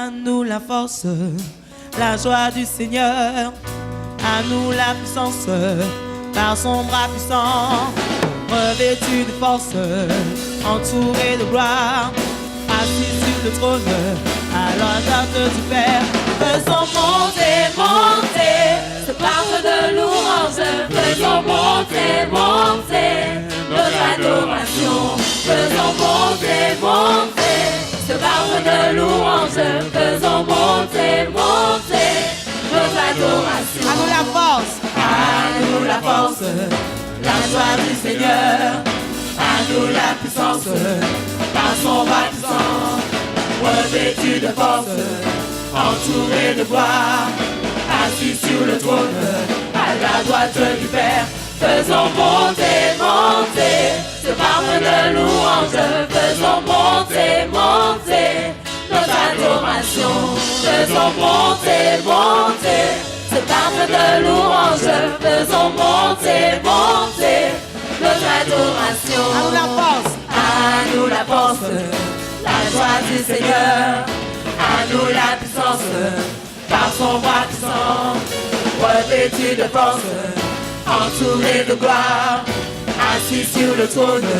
À nous la force, la joie du Seigneur. À nous la puissance, par son bras puissant. Revêtu de force, entouré de gloire, assis sur le trône, à la droite du Père. Faisons monter, monter ce parfum de louange. Faisons monter, monter notre adoration. Faisons monter, monter ce parfum de louange. Faisons monter, monter notre adoration. À nous la force, à nous la force, la joie du Seigneur. À nous la puissance, par son bras puissant. Revêtu de force, entouré de gloire, assis sur le trône, à la droite du Père. Faisons monter, monter ce parfum de louange. Faisons monter, monter notre adoration. Faisons monter, monter ce parfum de louange. Faisons monter, monter notre adoration. À nous la force, à nous la force, la joie du Seigneur. À nous la puissance, par son bras puissant. Revêtu de force, entouré de gloire, assis sur le trône,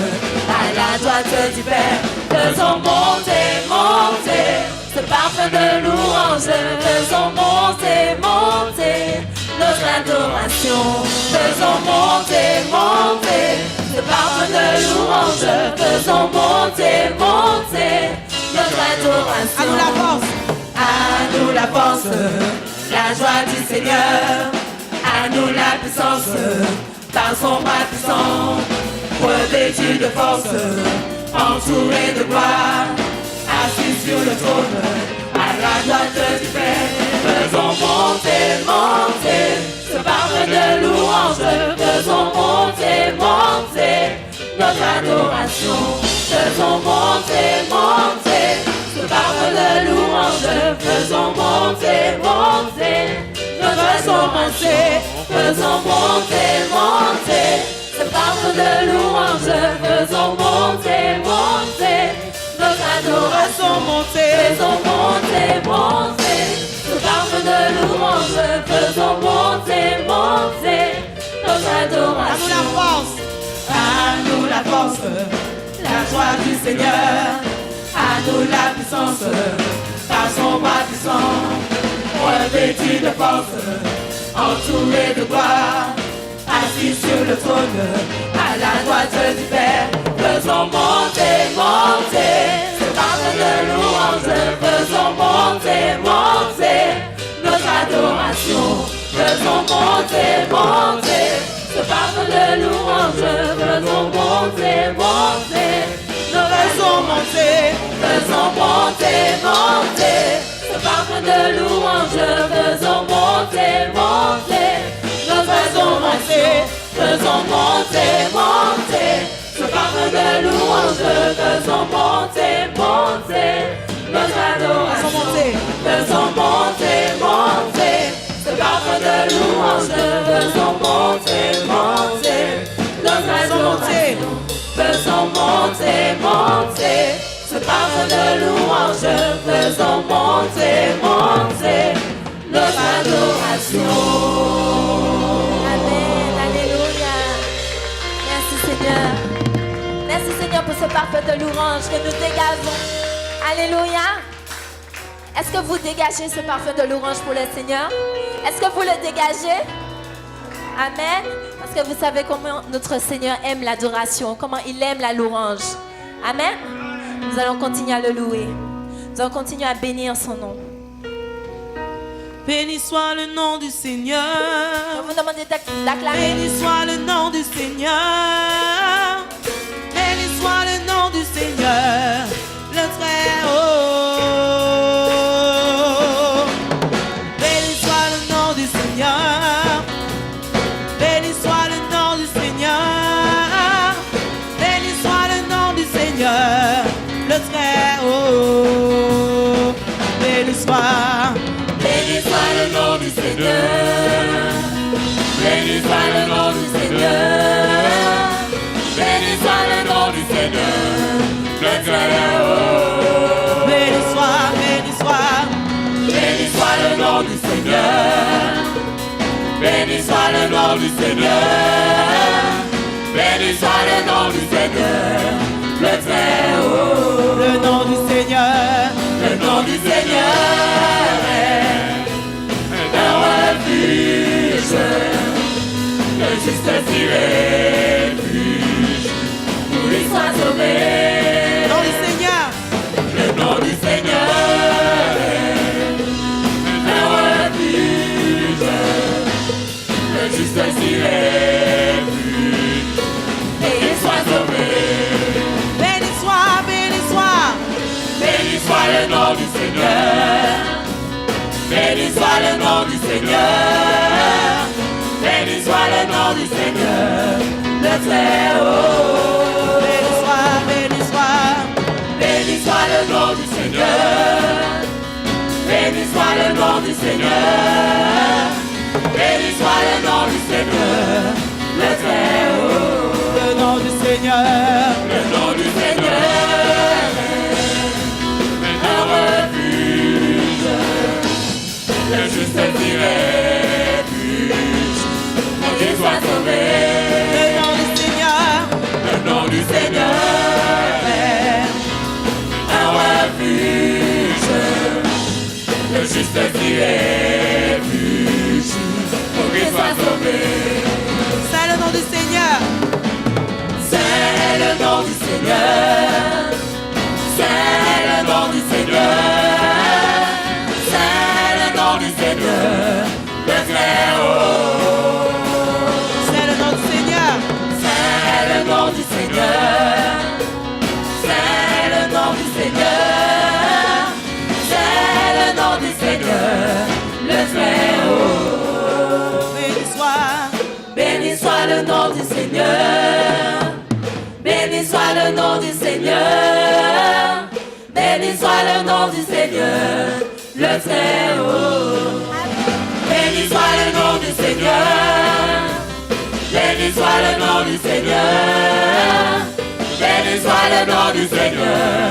à la droite du Père. Faisons monter, monter ce parfum de louange. Faisons monter, monter notre adoration. Faisons monter, monter ce parfum de louange. Faisons monter, monter notre adoration. À nous la force, à nous la force, la joie du Seigneur. À nous la puissance, par son bras puissant. Revêtu de force, entouré de gloire, assis sur le trône, à la droite du Père. Faisons monter, monter ce parfum de louange. Faisons monter, monter notre adoration. Faisons monter, monter ce parfum de louange. Faisons monter, monter notre adoration. Faisons monter, monter ce parfum de louange. Faisons monter, monter notre adoration. Faisons monter, monter ce parfum de louange. Faisons monter, monter notre adoration. À nous la force, la joie du Seigneur. À nous la puissance, par son bras puissant. Revêtu de force, entouré de gloire, assis sur le trône, à la droite du Père. Faisons monter, monter ce parfum de louange. Faisons monter, monter notre adoration. Faisons monter, monter ce parfum de louange. Faisons monter, monter notre adoration. Faisons monter, monter ce parfum de louange. Faisons monter, monter notre adoration. Faisons monter, monter ce parfum de louange. Faisons monter, monter notre adoration. Faisons monter, monter ce parfum de louange. Faisons monter, monter notre adoration. Faisons monter, monter ce parfum de louange. Faisons monter, monter notre adoration. Amen, alléluia. Merci Seigneur. Merci Seigneur pour ce parfum de louange que nous dégageons. Alléluia. Est-ce que vous dégagez ce parfum de louange pour le Seigneur? Est-ce que vous le dégagez? Amen. Parce que vous savez comment notre Seigneur aime l'adoration, comment il aime la louange. Amen. Nous allons continuer à le louer. Nous allons continuer à bénir son nom. Béni soit le nom du Seigneur. Je vous demande d'acclamer. Béni soit le nom du Seigneur. Béni soit le nom du Seigneur, le Très-Haut. Béni soit le nom du Seigneur. Béni soit le nom du Seigneur. Béni soit le nom du Seigneur, le Très-Haut. Béni soit. Béni soit le nom du Seigneur. Béni soit le nom du Seigneur. Béni soit le nom du Seigneur, le Très-Haut. Béni soit, béni soit. nom du Seigneur. Béni soit le nom du Seigneur. Béni soit le nom du Seigneur. Le Très-Haut. Le nom du Seigneur. Le nom du Seigneur est un refuge. Le juste s'y réfugie. Pour lui soit sauvé. Le nom du Seigneur. Le nom du Seigneur est un refuge. Le juste s'y réfugie. Et il soit sauvé. Béni soit, béni soit. Béni soit le nom du Seigneur. Béni soit le nom du Seigneur. Béni soit le nom du Seigneur. Le Très-Haut. Béni soit, béni soit. Béni soit le nom du Seigneur. Béni soit le nom du Seigneur. Béni soit le nom du Seigneur. Le Très-Haut. Le nom du Seigneur. Le nom du Seigneur est un refuge. Le juste s'y réfugie. Pour qu'il soit sauvé. Le nom du Seigneur. Le nom du Seigneur est un refuge. Le juste s'y réfugie. Pour qu'il soit sauvé. C'est le nom du Seigneur. C'est le nom du Seigneur. C'est le nom du Seigneur. C'est le nom du Seigneur. Le Très-Haut. C'est le nom du Seigneur. C'est le nom du Seigneur. C'est le nom du Seigneur. C'est le nom du Seigneur. Le Très-Haut. Béni soit. Béni soit le nom du Seigneur. Béni soit le nom du Seigneur. Béni soit le nom du Seigneur. Le Très-Haut. Béni soit le nom du Seigneur. Béni soit le nom du Seigneur. Béni soit le nom du Seigneur.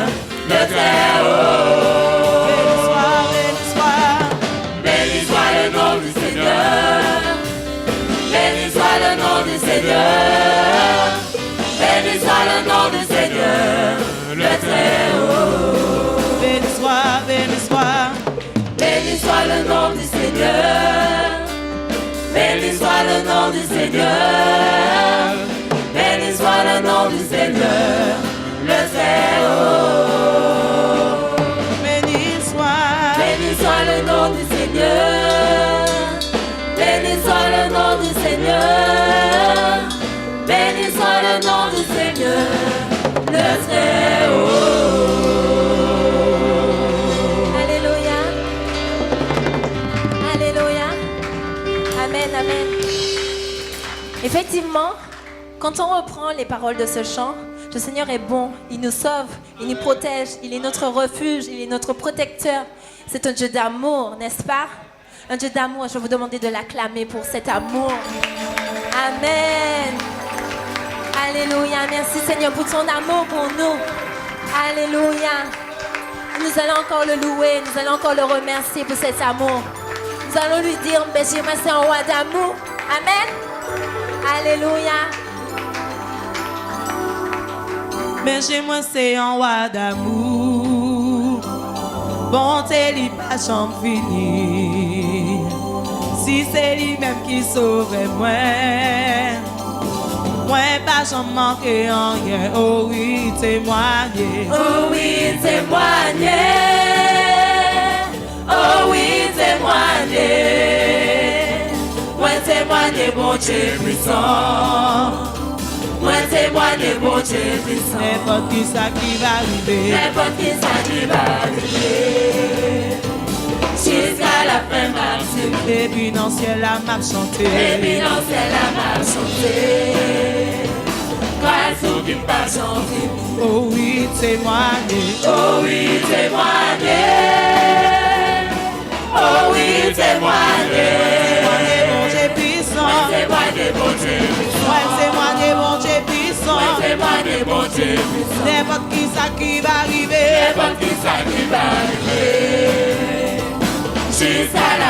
Le Très-Haut. Béni soit, béni soit. Béni soit le nom du Seigneur. Béni soit le nom du Seigneur. Béni soit le nom du Seigneur. Le Très-Haut. Béni soit, béni soit. Béni soit le nom du Seigneur. Béni soit le nom du Seigneur. Béni soit le nom du Seigneur. Le Très-Haut. Béni soit. Béni soit le nom du Seigneur. Béni soit le nom du Seigneur. Béni soit le nom du Seigneur. Le Très-Haut. Alléluia. Alléluia. Amen, amen. Effectivement, quand on reprend les paroles de ce chant, le Seigneur est bon, il nous sauve, il nous protège, il est notre refuge, il est notre protecteur. C'est un Dieu d'amour, n'est-ce pas? Un Dieu d'amour, je vais vous demander de l'acclamer pour cet amour. Amen. Alléluia, merci Seigneur pour ton amour pour nous. Alléluia. Nous allons encore le louer, nous allons encore le remercier pour cet amour. Nous allons lui dire, Benjamin, c'est un roi d'amour. Amen. Alléluia. Mais chez moi c'est un roi d'amour. Bonté li pas jamais fini. Si c'est lui-même qui sauve moi pas jamais manqué en rien. Oh oui, témoigner. Oh oui, témoigner. Oh oui, témoigner. Moi témoigner, bon Dieu puissant. Moi témoigner, bon Dieu puissant. N'importe qui ça qui va arriver. N'importe qui ça qui va arriver. Jusqu'à la fin maxime. Et puis dans le ciel la m'a chanté. Et puis dans le ciel la m'a chanté. Grâce au qui pas chanté. Oh oui, témoigner. Oh oui, témoigner. Oh oui, témoigner. Témoigner bon Dieu puissant. Témoigner bon Dieu puissant. Ouais, témoigner bon Dieu puissant. Témoigner bon Dieu puissant. N'importe qui ça qui va arriver. N'importe qui ça qui va arriver. Jusqu'à la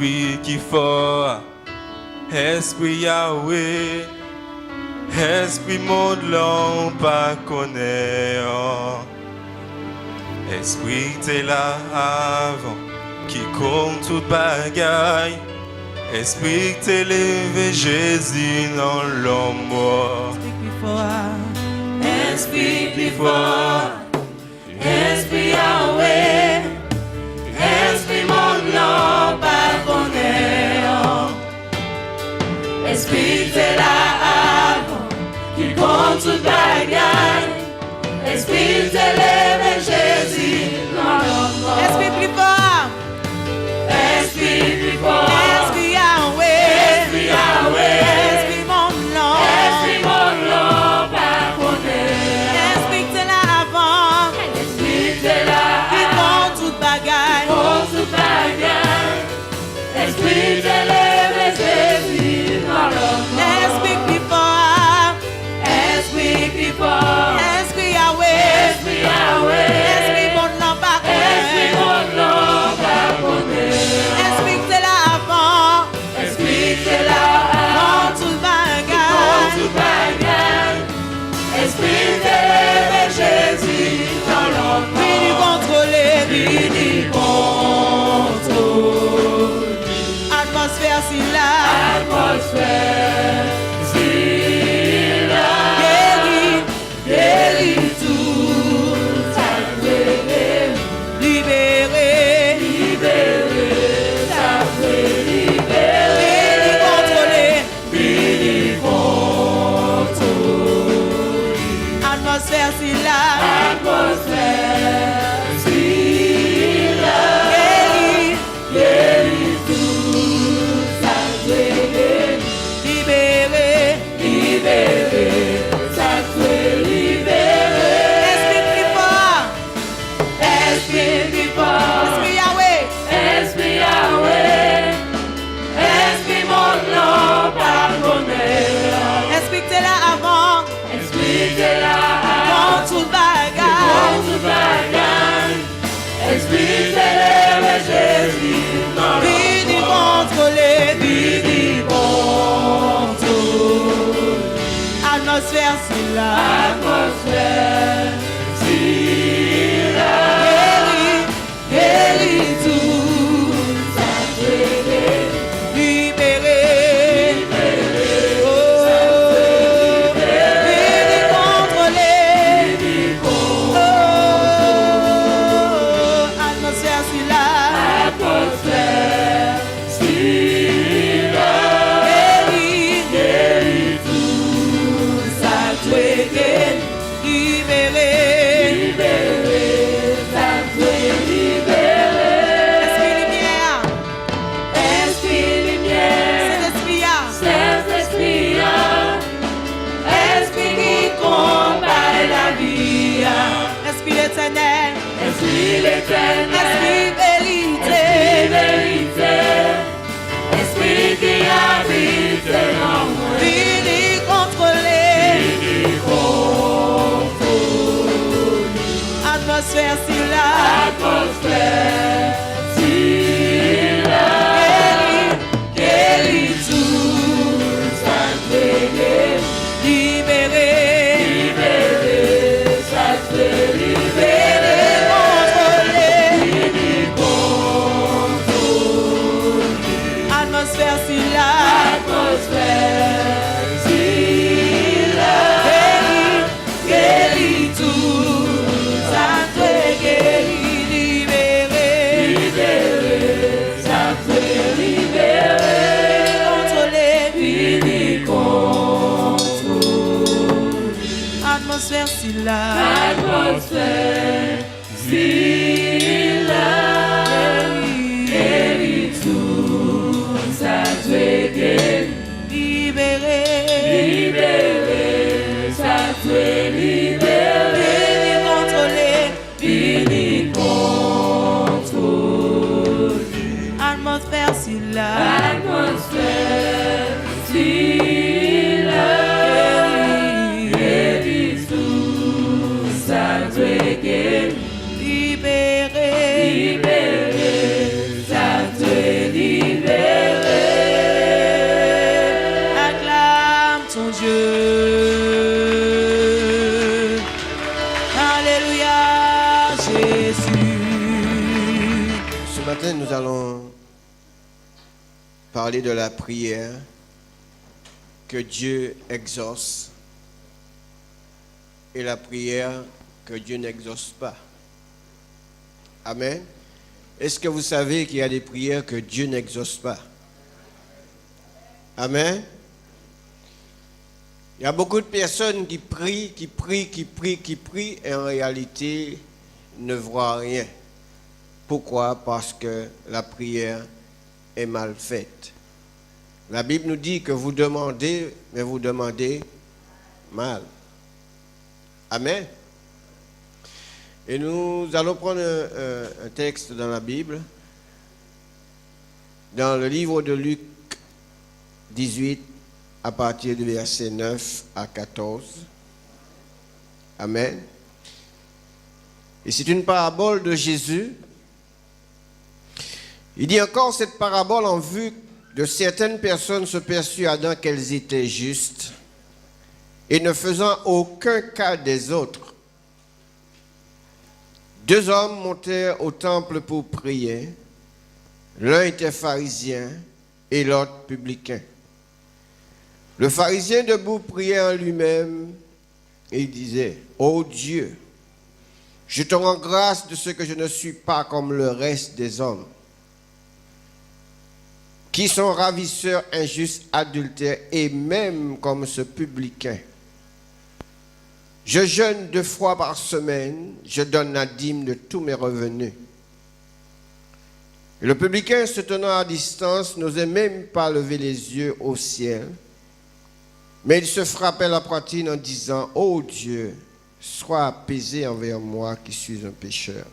esprit qui fort, esprit Yahweh, esprit monde l'on pas connaît. Esprit t'es là avant, qui compte toute bagaille. Esprit t'es levé Jésus dans l'homme mort. Esprit plus fort, esprit Yahweh, esprit monde l'homme pas connaît. Esprit t'es là avant, qui compte toute bagaille. Esprit t'es levé Jésus dans l'homme mort. Esprit plus fort, Esprit plus fort, esprit Yahweh, esprit Yahweh, esprit mon nom, esprit monde l'homme pas connaît. esprit t'es là avant, Esprit t'es là qui compte toute bagaille. pour toute bagaille. Esprit t'es levé Jésus dans l'homme mort. Esprit plus fort, Esprit plus fort, esprit Yahweh, esprit Yahweh, esprit mon nom pas esprit monde l'homme pas connaît. esprit t'es là avant, Esprit t'es là compte toute pour bagaille. toute bagaille. Esprit t'es levé Jésus dans l'homme mort. Vini contrôler, Vini contrôle atmosphère si là, l'atmosphère. S'il a guéri, guéri tout, ça fait libéré, libérer, ça fait libérer. vini contrôler, Vini contrôle atmosphère si là, l'atmosphère. S'il a guéri, guéri tout, ça fait libéré, libérer, ça fait libérer. esprit plus fort, Esprit plus fort, esprit Yahweh, esprit Yahweh, esprit mon nom pardonneur. esprit t'es là avant, Esprit t'es là compte toute bagaille. pour toute bagaille. Esprit t'es levé Jésus dans le Vini monde. contrôler, Vini contrôle atmosphère si là, l'atmosphère. S'il a guéri, guéri tout, ça fait libéré, oh, vini contrôler, oh, atmosphère si là, l'atmosphère. S'il a guéri, guéri tout, ça fait libéré, libérer, ça fait libérer. esprit lumière, Esprit lumière, cet esprit là, Saint-Esprit, esprit qui combat la vie, esprit l'éternel, esprit l'éternel, esprit vérité, esprit vérité, esprit qui habite en moi. vini contrôler, atmosphère si là, Atmosphère, s'il a guéri tout, ça fait libéré, libérer, ça fait libérer. vini contrôler, atmosphère si là, Atmosphère, s'il a guéri tout, ça fait guéri, libéré, libérer, ça fait libérer. contrôler, Vini contrôle atmosphère si là, l'atmosphère. S'il a guéri tout, ça fait guérir. libéré, Libérer, ça fait libérer. vini contrôler, Vini contrôle atmosphère si là, l'atmosphère. S'il a guéri tout, ça fait guérir. libéré, Libérer, ça fait libérer. matin, nous allons parler de la prière que Dieu exauce et la prière que Dieu n'exauce pas. Amen. Est-ce que vous savez qu'il y a des prières que Dieu n'exauce pas? Amen. Il y a beaucoup de personnes qui prient, et en réalité ne voient rien. Pourquoi? Parce que la prière est mal faite. La Bible nous dit que vous demandez, mais vous demandez mal. Amen. Et nous allons prendre un texte dans la Bible, dans le livre de Luc 18, à partir du verset 9 à 14. Amen. Et c'est une parabole de Jésus. Il dit encore cette parabole en vue de certaines personnes se persuadant qu'elles étaient justes et ne faisant aucun cas des autres. 2 hommes montèrent au temple pour prier. L'un était pharisien et l'autre publicain. Le pharisien debout priait en lui-même et il disait: Ô Dieu, je te rends grâce de ce que je ne suis pas comme le reste des hommes, qui sont ravisseurs, injustes, adultères, et même comme ce publicain. Je jeûne 2 fois par semaine, je donne la dîme de tous mes revenus. Et le publicain, se tenant à distance, n'osait même pas lever les yeux au ciel, mais il se frappait la poitrine en disant: Ô Dieu, sois apaisé envers moi qui suis un pécheur.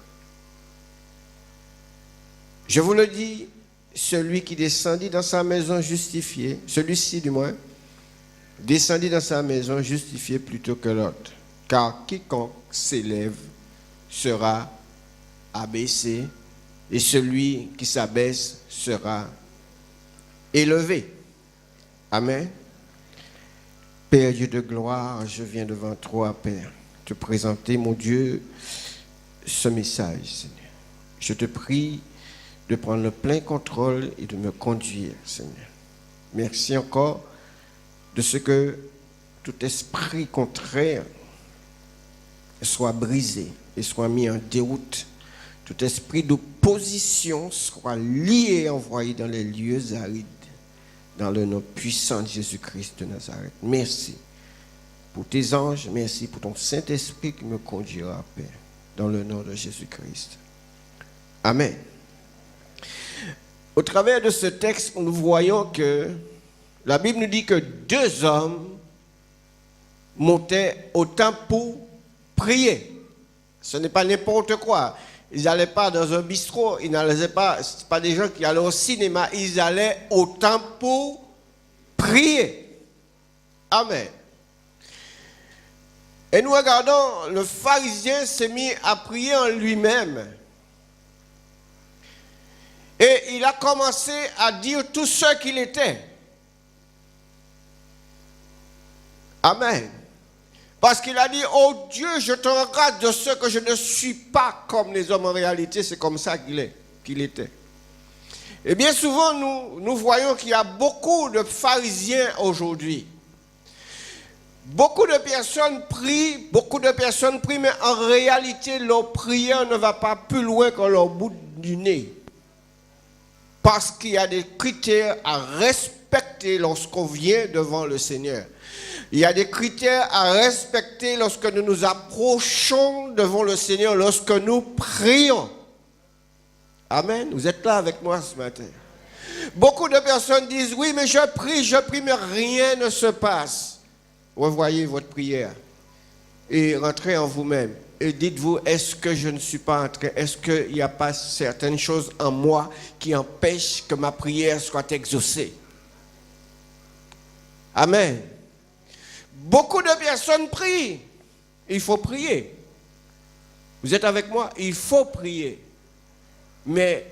Je vous le dis, celui qui descendit dans sa maison justifié, celui-ci du moins, descendit dans sa maison justifié plutôt que l'autre. Car quiconque s'élève sera abaissé, et celui qui s'abaisse sera élevé. Amen. Père Dieu de gloire, je viens devant toi, Père, te présenter, mon Dieu, ce message, Seigneur. Je te prie de prendre le plein contrôle et de me conduire, Seigneur. Merci encore de ce que tout esprit contraire soit brisé et soit mis en déroute. Tout esprit d'opposition soit lié et envoyé dans les lieux arides. Dans le nom puissant de Jésus-Christ de Nazareth. Merci pour tes anges. Merci pour ton Saint-Esprit qui me conduira, Père. Dans le nom de Jésus-Christ. Amen. Au travers de ce texte, nous voyons que la Bible nous dit que 2 hommes montaient au temple pour prier. Ce n'est pas n'importe quoi. Ils n'allaient pas dans un bistrot, ils n'allaient pas, ce pas des gens qui allaient au cinéma, ils allaient au temple pour prier. Amen. Et nous regardons, le pharisien s'est mis à prier en lui-même. Et il a commencé à dire tout ce qu'il était. Amen. Parce qu'il a dit: oh Dieu, je te rends grâce de ce que je ne suis pas comme les hommes. En réalité, c'est comme ça qu'il était. Et bien souvent, nous voyons qu'il y a beaucoup de pharisiens aujourd'hui. Beaucoup de personnes prient, mais en réalité, leur prière ne va pas plus loin que leur bout du nez. Parce qu'il y a des critères à respecter lorsqu'on vient devant le Seigneur. Il y a des critères à respecter lorsque nous nous approchons devant le Seigneur, lorsque nous prions. Amen. Vous êtes là avec moi ce matin. Beaucoup de personnes disent: oui, mais je prie, mais rien ne se passe. Revoyez votre prière et rentrez en vous-même. Et dites-vous: est-ce que je ne suis pas en train, est-ce qu'il n'y a pas certaines choses en moi qui empêchent que ma prière soit exaucée? Amen. Beaucoup de personnes prient. Il faut prier. Vous êtes avec moi? Il faut prier. Mais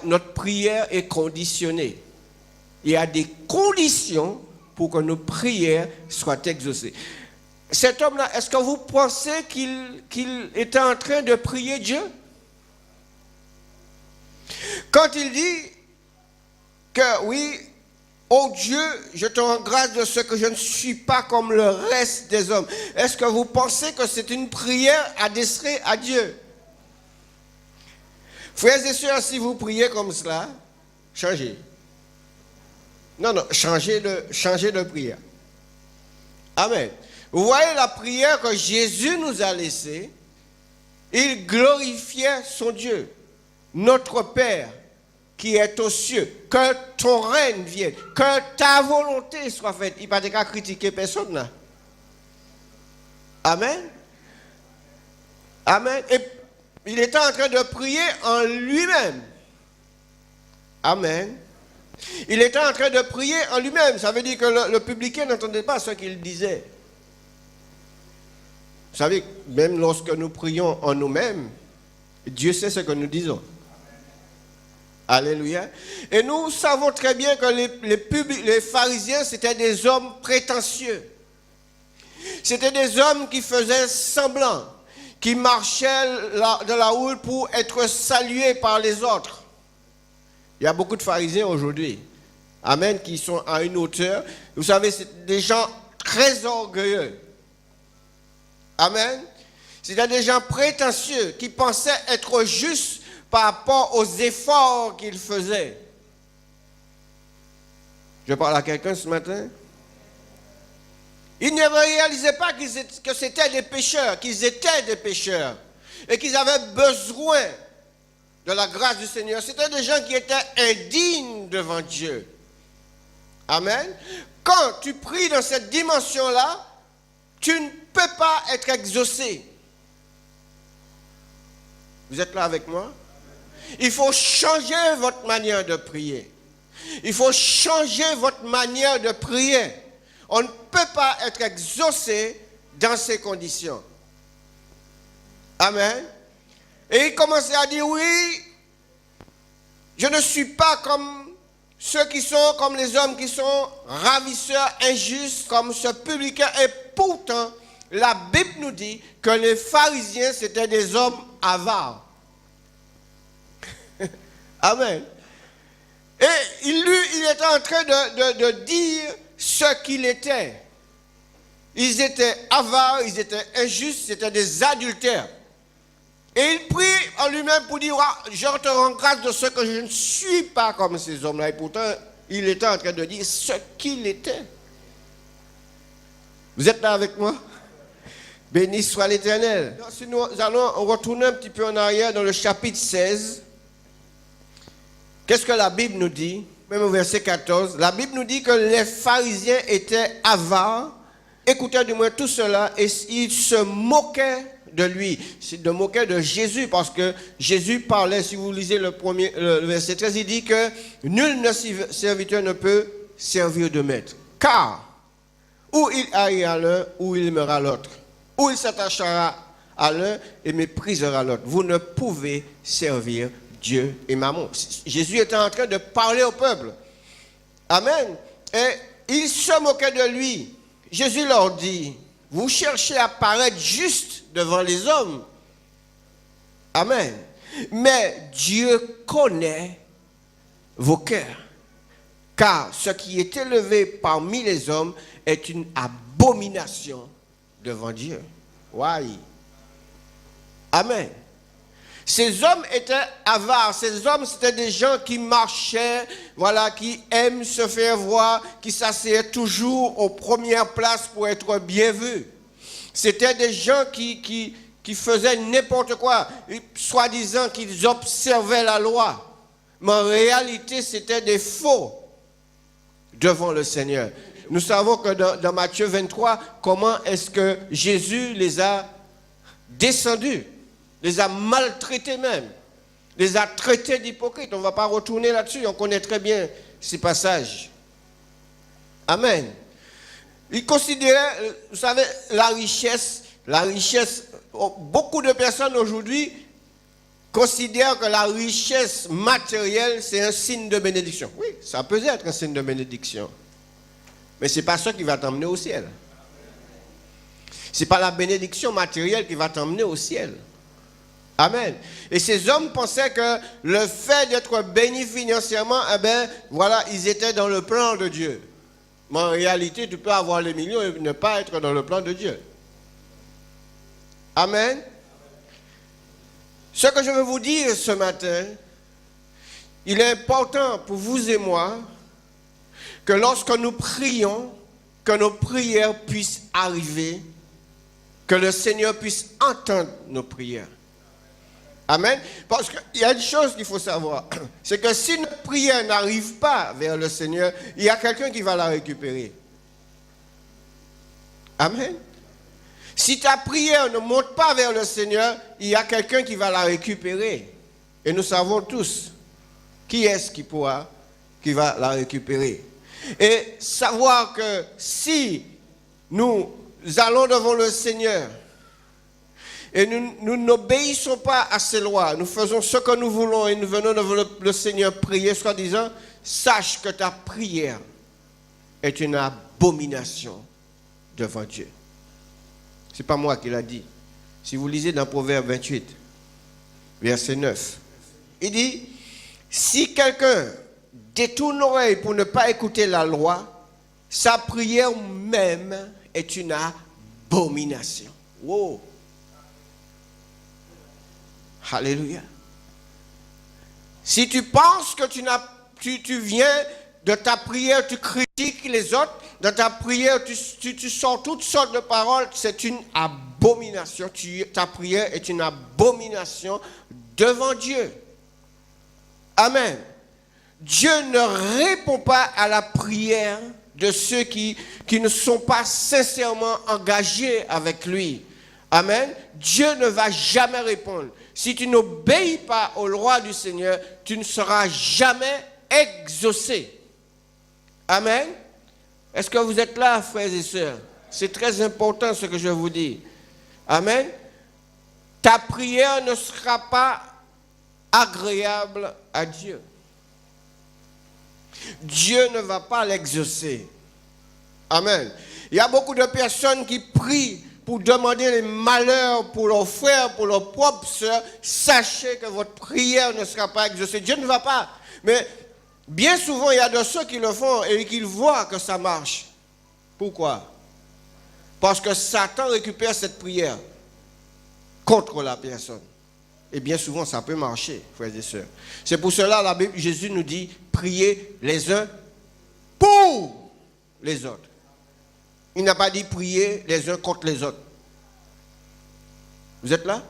notre prière est conditionnée. Il y a des conditions pour que nos prières soient exaucées. Cet homme-là, est-ce que vous pensez qu'il était en train de prier Dieu? Quand il dit que oui, oh Dieu, je te rends grâce de ce que je ne suis pas comme le reste des hommes. Est-ce que vous pensez que c'est une prière adressée à Dieu? Frères et sœurs, si vous priez comme cela, changez. Non, changez de prière. Amen. Vous voyez la prière que Jésus nous a laissée. Il glorifiait son Dieu, notre Père qui est aux cieux. Que ton règne vienne, que ta volonté soit faite. Il n'y a pas qu'à critiquer personne là. Amen. Amen. Et il était en train de prier en lui-même. Amen. Il était en train de prier en lui-même. Ça veut dire que le publicain n'entendait pas ce qu'il disait. Vous savez, même lorsque nous prions en nous-mêmes, Dieu sait ce que nous disons. Alléluia. Et nous savons très bien que les pharisiens, c'était des hommes prétentieux. C'était des hommes qui faisaient semblant, qui marchaient dans la houle pour être salués par les autres. Il y a beaucoup de pharisiens aujourd'hui, amen, qui sont à une hauteur. Vous savez, c'est des gens très orgueilleux. Amen. C'était des gens prétentieux qui pensaient être justes par rapport aux efforts qu'ils faisaient. Je parle à quelqu'un ce matin. Ils ne réalisaient pas que c'était des pécheurs, qu'ils étaient des pécheurs et qu'ils avaient besoin de la grâce du Seigneur. C'était des gens qui étaient indignes devant Dieu. Amen. Quand tu pries dans cette dimension-là, tu ne peux pas être exaucé. Vous êtes là avec moi? Il faut changer votre manière de prier. Il faut changer votre manière de prier. On ne peut pas être exaucé dans ces conditions. Amen. Et il commençait à dire, oui, je ne suis pas comme ceux qui sont, comme les hommes qui sont ravisseurs, injustes, comme ce publicain. Et pourtant, la Bible nous dit que les pharisiens, c'était des hommes avares. Amen. Et il était en train de dire ce qu'il était. Ils étaient avares, ils étaient injustes, c'était des adultères. Et il prie en lui-même pour dire, je te rends grâce de ce que je ne suis pas comme ces hommes-là. Et pourtant, il était en train de dire ce qu'il était. Vous êtes là avec moi? Béni soit l'Éternel. Si nous allons retourner un petit peu en arrière dans le chapitre 16. Qu'est-ce que la Bible nous dit? Même au verset 14. La Bible nous dit que les pharisiens étaient avares. Écoutez du moins tout cela et ils se moquaient de lui. Ils se moquaient de Jésus parce que Jésus parlait, si vous lisez le verset 13, il dit que nul serviteur ne peut servir de maître. Car ou il haïra l'un ou il aimera l'autre. Ou il s'attachera à l'un et méprisera l'autre. Vous ne pouvez servir Dieu et Mammon. Jésus était en train de parler au peuple. Amen. Et ils se moquaient de lui. Jésus leur dit, vous cherchez à paraître juste devant les hommes. Amen. Mais Dieu connaît vos cœurs. Car ce qui est élevé parmi les hommes est une abomination devant Dieu. Ouais. Amen. Ces hommes étaient avares. Ces hommes, c'était des gens qui marchaient, voilà, qui aiment se faire voir, qui s'asseyaient toujours aux premières places pour être bien vus. C'était des gens qui faisaient n'importe quoi, soi-disant qu'ils observaient la loi. Mais en réalité, c'était des faux devant le Seigneur. Nous savons que dans Matthieu 23, comment est-ce que Jésus les a descendus, les a maltraités même, les a traités d'hypocrites. On ne va pas retourner là-dessus, on connaît très bien ces passages. Amen. Ils considéraient, vous savez, la richesse, beaucoup de personnes aujourd'hui considèrent que la richesse matérielle, c'est un signe de bénédiction. Oui, ça peut être un signe de bénédiction. Mais ce n'est pas ça qui va t'emmener au ciel. Ce n'est pas la bénédiction matérielle qui va t'emmener au ciel. Amen. Et ces hommes pensaient que le fait d'être bénis financièrement, eh ben, voilà, ils étaient dans le plan de Dieu. Mais en réalité, tu peux avoir les millions et ne pas être dans le plan de Dieu. Amen. Ce que je veux vous dire ce matin, il est important pour vous et moi que lorsque nous prions, que nos prières puissent arriver, que le Seigneur puisse entendre nos prières. Amen. Parce qu'il y a une chose qu'il faut savoir, c'est que si notre prière n'arrive pas vers le Seigneur, il y a quelqu'un qui va la récupérer. Amen. Si ta prière ne monte pas vers le Seigneur, il y a quelqu'un qui va la récupérer. Et nous savons tous qui est-ce qui va la récupérer. Et savoir que si nous allons devant le Seigneur et nous n'obéissons pas à ses lois, nous faisons ce que nous voulons et nous venons devant le Seigneur prier, soit disant, sache que ta prière est une abomination devant Dieu. Ce n'est pas moi qui l'a dit. Si vous lisez dans Proverbe 28, verset 9, il dit, si quelqu'un détourne l'oreille pour ne pas écouter la loi, sa prière même est une abomination. Wow. Alléluia. Si tu penses que tu viens de ta prière, tu critiques les autres, dans ta prière, tu sors toutes sortes de paroles, c'est une abomination. Ta prière est une abomination devant Dieu. Amen. Dieu ne répond pas à la prière de ceux qui ne sont pas sincèrement engagés avec lui. Amen. Dieu ne va jamais répondre. Si tu n'obéis pas aux lois du Seigneur, tu ne seras jamais exaucé. Amen. Est-ce que vous êtes là, frères et sœurs? C'est très important ce que je vous dis. Amen. Ta prière ne sera pas agréable à Dieu. Dieu ne va pas l'exaucer. Amen. Il y a beaucoup de personnes qui prient pour demander les malheurs pour leurs frères, pour leurs propres sœurs. Sachez que votre prière ne sera pas exaucée. Dieu ne va pas. Mais bien souvent, il y a de ceux qui le font et qui voient que ça marche. Pourquoi? Parce que Satan récupère cette prière contre la personne. Et bien souvent, ça peut marcher, frères et sœurs. C'est pour cela, la Bible, Jésus nous dit, priez les uns pour les autres. Il n'a pas dit prier les uns contre les autres. Vous êtes là?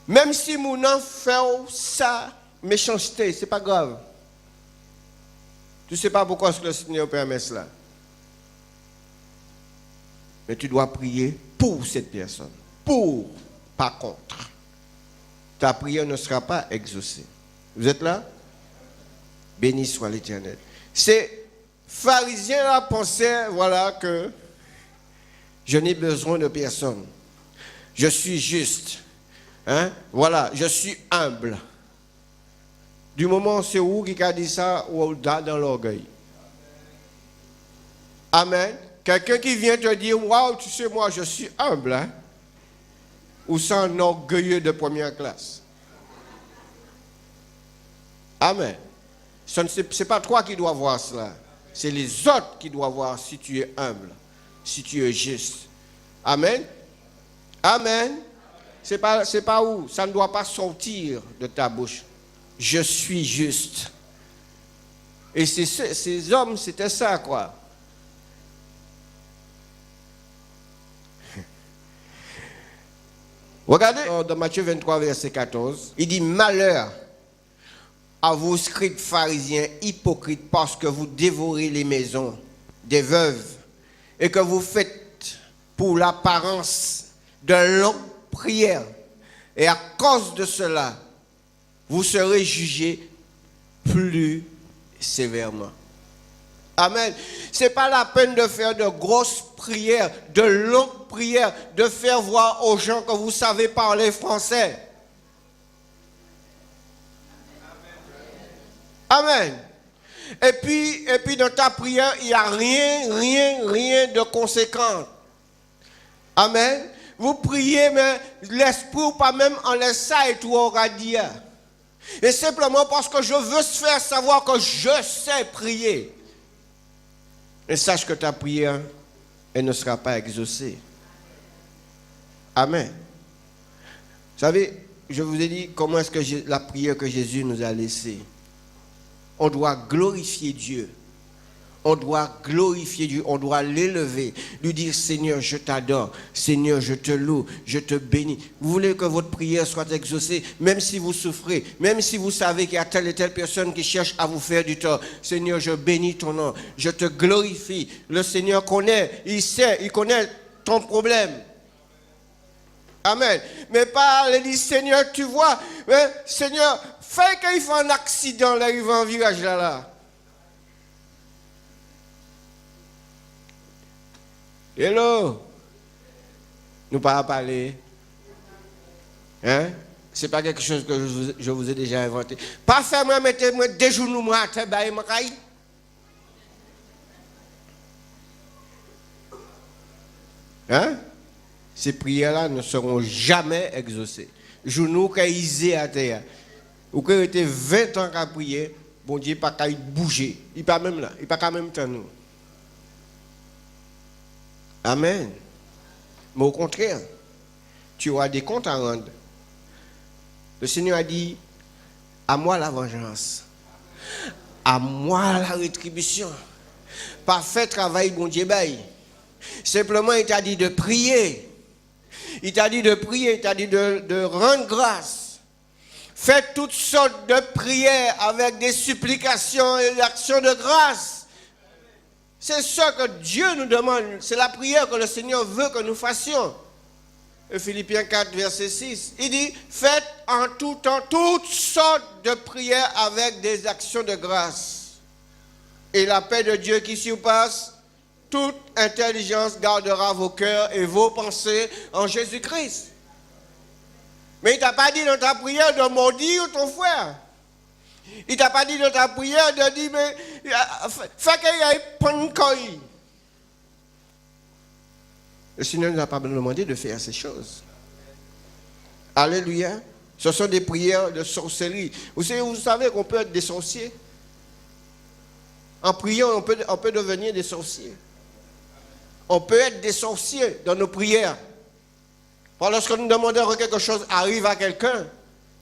Même si mon enfant fait ça, méchanceté, ce n'est pas grave. Tu ne sais pas pourquoi le Seigneur permet cela. Mais tu dois prier pour cette personne. Pour, pas contre. Ta prière ne sera pas exaucée. Vous êtes là? Béni soit l'Éternel. Ces pharisiens-là pensaient, voilà, que je n'ai besoin de personne. Je suis juste. Hein? Voilà, je suis humble. Du moment, c'est où qui a dit ça, ou dans l'orgueil. Amen. Quelqu'un qui vient te dire, waouh, tu sais, moi, je suis humble, hein? Ou c'est un orgueilleux de première classe. Amen. Ce n'est pas toi qui dois voir cela. C'est les autres qui doivent voir si tu es humble, si tu es juste. Amen. Amen. C'est pas où. Ça ne doit pas sortir de ta bouche. Je suis juste. Et ces hommes, c'était ça, quoi. Regardez dans Matthieu 23, verset 14. Il dit, malheur à vous, scribes pharisiens hypocrites, parce que vous dévorez les maisons des veuves et que vous faites pour l'apparence de longues prières. Et à cause de cela, vous serez jugés plus sévèrement. Amen. Ce n'est pas la peine de faire de grosses prières, de longues prières, de faire voir aux gens que vous savez parler français. Amen. Et puis dans ta prière, il n'y a rien de conséquent. Amen. vous priez, mais l'esprit ou pas même en laisse ça et tout aura dit. Et simplement parce que je veux se faire savoir que je sais prier. Et sache que ta prière, elle ne sera pas exaucée. Amen. Vous savez, je vous ai dit comment est-ce que la prière que Jésus nous a laissée. On doit glorifier Dieu. On doit glorifier Dieu, on doit l'élever, lui dire Seigneur, je t'adore, Seigneur, je te loue, je te bénis. Vous voulez que votre prière soit exaucée, même si vous souffrez, même si vous savez qu'il y a telle et telle personne qui cherche à vous faire du tort. Seigneur, je bénis ton nom, je te glorifie. Le Seigneur connaît, il sait, il connaît ton problème. Amen. Mais pas aller dire Seigneur, tu vois, Seigneur, fais qu'il fait un accident, là, il va en virage là. Hello, nous pas parler. Hein? C'est pas quelque chose que je vous ai déjà inventé. Pas faire moi mettre moi des jours nous moi à te bailler ma caille. Hein? Ces prières-là ne seront jamais exaucées. Genou caïsé à terre. Ou que était 20 ans à prier, bon Dieu pas qu'à bouger. Il pas même là, il pas quand même temps nous. Amen. Mais au contraire, tu auras des comptes à rendre. Le Seigneur a dit, à moi la vengeance, à moi la rétribution. Parfait travail, bon Dieu, bail. Simplement, il t'a dit de prier. Il t'a dit de prier, il t'a dit de rendre grâce. Faites toutes sortes de prières avec des supplications et actions de grâce. C'est ça que Dieu nous demande. C'est la prière que le Seigneur veut que nous fassions. Et Philippiens 4, verset 6, il dit, faites en tout temps toutes sortes de prières avec des actions de grâce. Et la paix de Dieu qui surpasse toute intelligence gardera vos cœurs et vos pensées en Jésus-Christ. Mais il ne t'a pas dit dans ta prière de maudire ton frère. Il ne t'a pas dit dans ta prière de dire, mais fais qu'il y ait pancoï. Le Seigneur ne nous a pas demandé de faire ces choses. Alléluia. Ce sont des prières de sorcellerie. Vous savez qu'on peut être des sorciers. En priant, on peut devenir des sorciers. On peut être des sorciers dans nos prières. Lorsque nous demandons que quelque chose arrive à quelqu'un,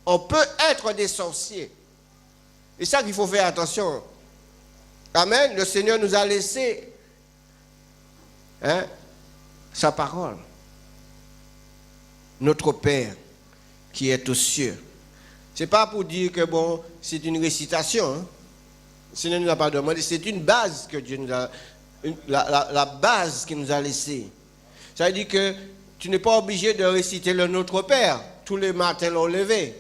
on peut être des sorciers. C'est ça qu'il faut faire attention. Amen. Le Seigneur nous a laissé sa parole. Notre Père qui est aux cieux. Ce n'est pas pour dire que bon, c'est une récitation. Hein. Le Seigneur ne nous a pas demandé. C'est une base que Dieu nous a... La base qu'il nous a laissée. Ça veut dire que tu n'es pas obligé de réciter le Notre Père tous les matins au lever.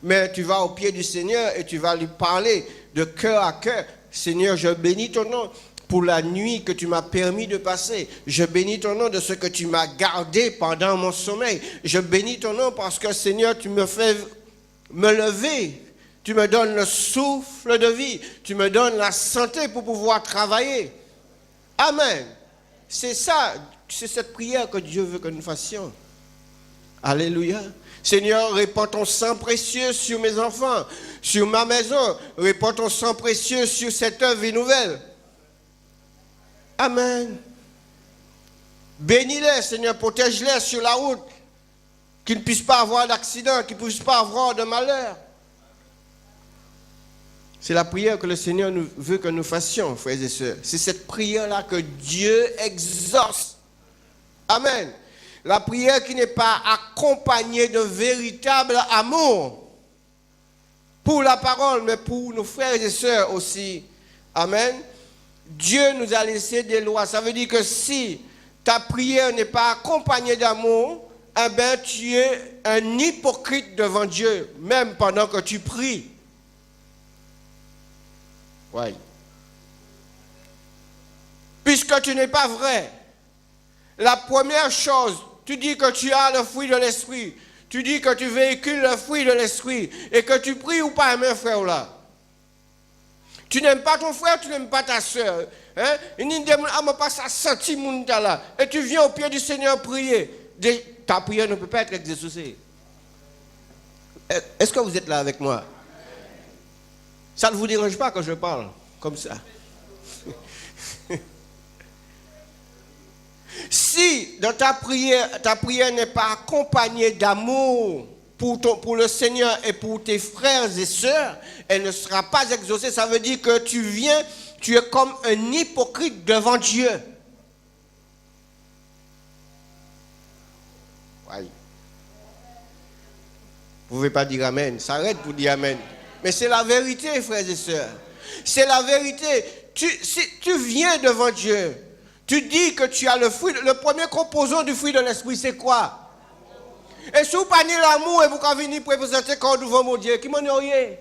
Mais tu vas au pied du Seigneur et tu vas lui parler de cœur à cœur. Seigneur, je bénis ton nom pour la nuit que tu m'as permis de passer. Je bénis ton nom de ce que tu m'as gardé pendant mon sommeil. Je bénis ton nom parce que Seigneur, tu me fais me lever. Tu me donnes le souffle de vie. Tu me donnes la santé pour pouvoir travailler. Amen. C'est ça, c'est cette prière que Dieu veut que nous fassions. Alléluia. Seigneur, répands ton sang précieux sur mes enfants, sur ma maison. Répands ton sang précieux sur cette œuvre nouvelle. Amen. Bénis-les, Seigneur, protège-les sur la route. Qu'ils ne puissent pas avoir d'accident, qu'ils ne puissent pas avoir de malheur. C'est la prière que le Seigneur veut que nous fassions, frères et sœurs. C'est cette prière-là que Dieu exauce. Amen. La prière qui n'est pas accompagnée de véritable amour pour la parole, mais pour nos frères et sœurs aussi. Amen. Dieu nous a laissé des lois. Ça veut dire que si ta prière n'est pas accompagnée d'amour, eh bien, tu es un hypocrite devant Dieu, même pendant que tu pries. Oui. Puisque tu n'es pas vrai. La première chose, tu dis que tu as le fruit de l'esprit. Tu dis que tu véhicules le fruit de l'esprit. Et que tu pries ou pas, mes frères là. Tu n'aimes pas ton frère, tu n'aimes pas ta soeur. Et tu viens au pied du Seigneur prier. ta prière ne peut pas être exaucée. Est-ce que vous êtes là avec moi? Ça ne vous dérange pas quand je parle comme ça? Si dans ta prière n'est pas accompagnée d'amour pour le Seigneur et pour tes frères et sœurs, elle ne sera pas exaucée. Ça veut dire que tu es comme un hypocrite devant Dieu. Oui. Vous ne pouvez pas dire amen. Ça arrête pour dire amen. Mais c'est la vérité, frères et sœurs. C'est la vérité. Si tu viens devant Dieu, tu dis que tu as le fruit, le premier composant du fruit de l'esprit, c'est quoi? Et si vous parlez l'amour et vous avez venir présenter quand devant mon Dieu, qui m'en est?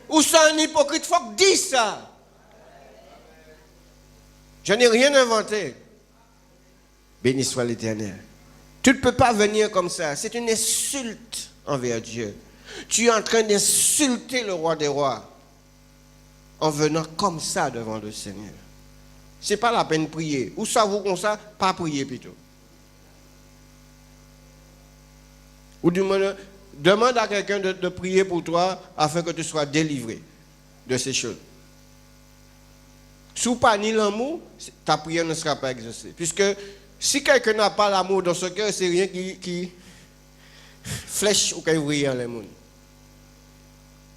Ou c'est un hypocrite, il faut que dise ça. Je n'ai rien inventé. Béni soit l'Éternel. Tu ne peux pas venir comme ça. C'est une insulte envers Dieu. Tu es en train d'insulter le roi des rois en venant comme ça devant le Seigneur. Ce n'est pas la peine de prier. Ou ça vous comme ça, pas prier plutôt. Ou du moins, demande à quelqu'un de prier pour toi afin que tu sois délivré de ces choses. Si tu n'as pas ni l'amour, ta prière ne sera pas exaucée. Puisque si quelqu'un n'a pas l'amour dans ce cœur, c'est rien qui flèche ou qui brille dans les mondes.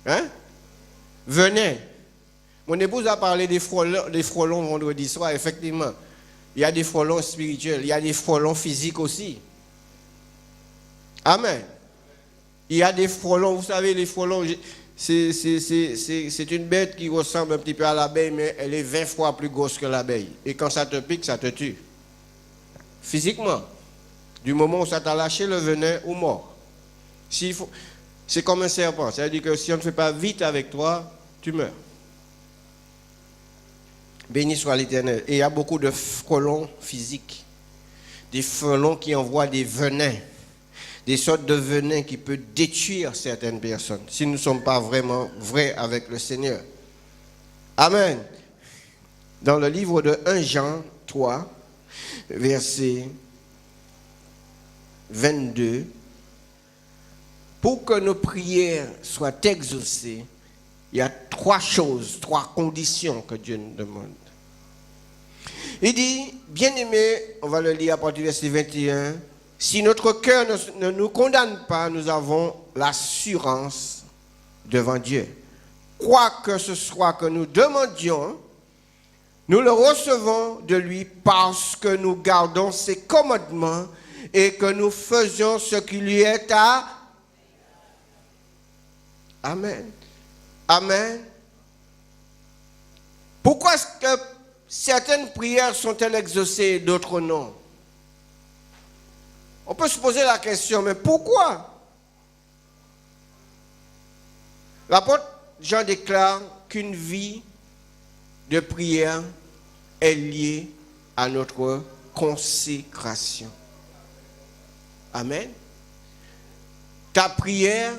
Hein? Venez. Mon épouse a parlé des frôlons vendredi soir. Effectivement, il y a des frôlons spirituels, il y a des frôlons physiques aussi. Amen. Il y a des frôlons, vous savez, les frôlons, c'est une bête qui ressemble un petit peu à l'abeille, mais elle est 20 fois plus grosse que l'abeille. Et quand ça te pique, ça te tue. Physiquement. Du moment où ça t'a lâché le venin ou mort. C'est comme un serpent. C'est-à-dire que si on ne fait pas vite avec toi, tu meurs. Béni soit l'Éternel. Et il y a beaucoup de frelons physiques. Des frelons qui envoient des venins. Des sortes de venins qui peuvent détruire certaines personnes. Si nous ne sommes pas vraiment vrais avec le Seigneur. Amen. Dans le livre de 1 Jean 3, verset 22, pour que nos prières soient exaucées, il y a 3 conditions que Dieu nous demande. Il dit, bien-aimé, on va le lire à partir du verset 21, si notre cœur ne nous condamne pas, nous avons l'assurance devant Dieu. Quoi que ce soit que nous demandions, nous le recevons de lui parce que nous gardons ses commandements et que nous faisons ce qui lui est à... Amen. Amen. Pourquoi est-ce que certaines prières sont-elles exaucées et d'autres non? On peut se poser la question, mais pourquoi? L'apôtre Jean déclare qu'une vie de prière est liée à notre consécration. Amen. Ta prière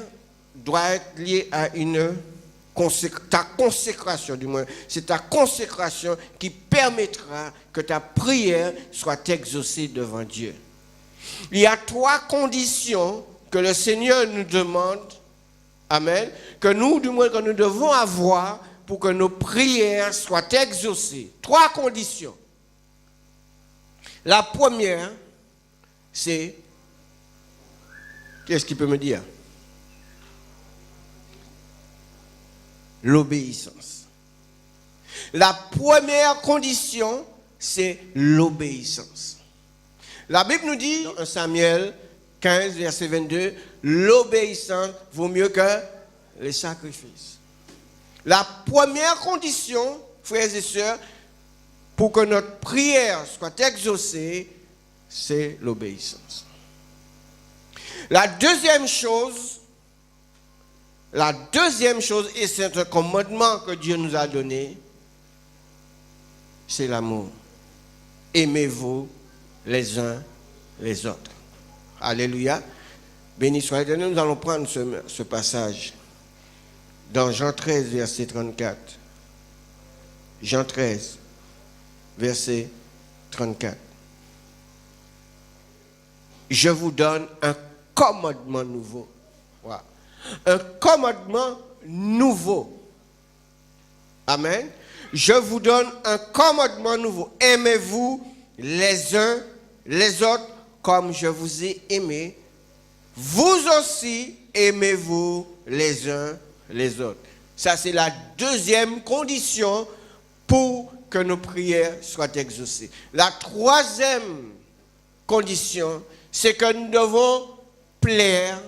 doit être liée à ta consécration, du moins. C'est ta consécration qui permettra que ta prière soit exaucée devant Dieu. Il y a 3 conditions que le Seigneur nous demande, amen, que nous devons avoir pour que nos prières soient exaucées. 3 conditions. La première, c'est... Qu'est-ce qu'il peut me dire? L'obéissance. La première condition, c'est l'obéissance. La Bible nous dit, dans 1 Samuel 15, verset 22, l'obéissance vaut mieux que les sacrifices. La première condition, frères et sœurs, pour que notre prière soit exaucée, c'est l'obéissance. La deuxième chose, et c'est un commandement que Dieu nous a donné, c'est l'amour. Aimez-vous les uns les autres. Alléluia. Béni soit l'Éternel. Nous allons prendre ce passage dans Jean 13, verset 34. Jean 13, verset 34. je vous donne un commandement nouveau. Voilà. Un commandement nouveau. Amen. Je vous donne un commandement nouveau. Aimez-vous les uns les autres comme je vous ai aimé. Vous aussi, aimez-vous les uns les autres. Ça, c'est la deuxième condition pour que nos prières soient exaucées. La troisième condition, c'est que nous devons plaire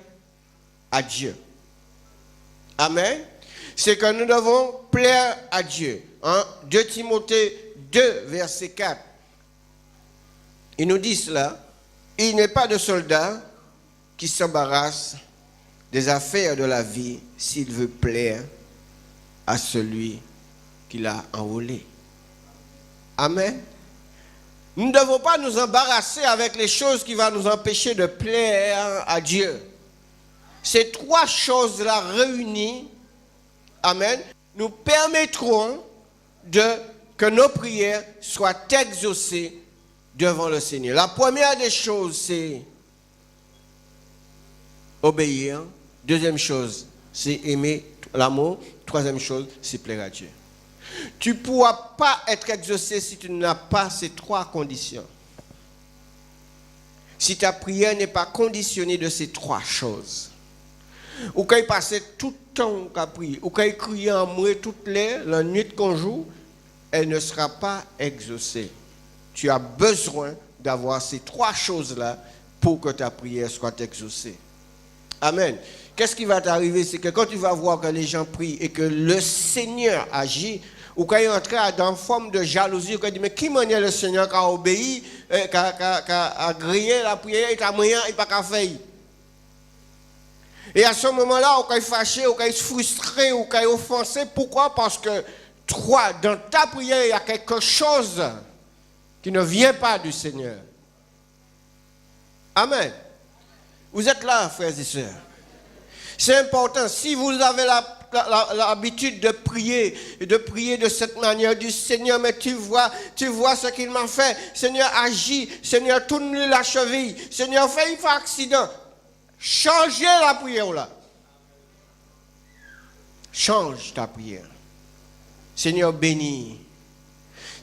à Dieu. Amen. C'est que nous devons plaire à Dieu. 2 Timothée 2, verset 4. Il nous dit cela. Il n'est pas de soldat qui s'embarrasse des affaires de la vie s'il veut plaire à celui qui l'a enrôlé. Amen. Nous ne devons pas nous embarrasser avec les choses qui vont nous empêcher de plaire à Dieu. Ces trois choses-là réunies, amen, nous permettront que nos prières soient exaucées devant le Seigneur. La première des choses, c'est obéir. Deuxième chose, c'est aimer l'amour. Troisième chose, c'est plaire à Dieu. Tu ne pourras pas être exaucé si tu n'as pas ces trois conditions. Si ta prière n'est pas conditionnée de ces trois choses. Ou quand il passait tout le temps qu'à prier, ou quand il criait en moi toute la nuit qu'on joue, elle ne sera pas exaucée. Tu as besoin d'avoir ces trois choses-là pour que ta prière soit exaucée. Amen. Qu'est-ce qui va t'arriver? C'est que quand tu vas voir que les gens prient et que le Seigneur agit, ou quand il entre dans une forme de jalousie, ou quand il dit, mais qui m'a dit le Seigneur qui a obéi, qui a grillé la prière, il a moyen, il n'a pas faire. Et à ce moment-là, ou quand il est fâché, ou quand il est frustré, ou quand il est offensé, pourquoi? Parce que toi, dans ta prière, il y a quelque chose qui ne vient pas du Seigneur. Amen. Vous êtes là, frères et sœurs. C'est important. Si vous avez l'habitude de prier de cette manière du Seigneur, mais tu vois ce qu'il m'a fait. Seigneur, agis. Seigneur, tourne-lui la cheville. Seigneur, fais un accident. Changez la prière là. Change ta prière. Seigneur, bénis.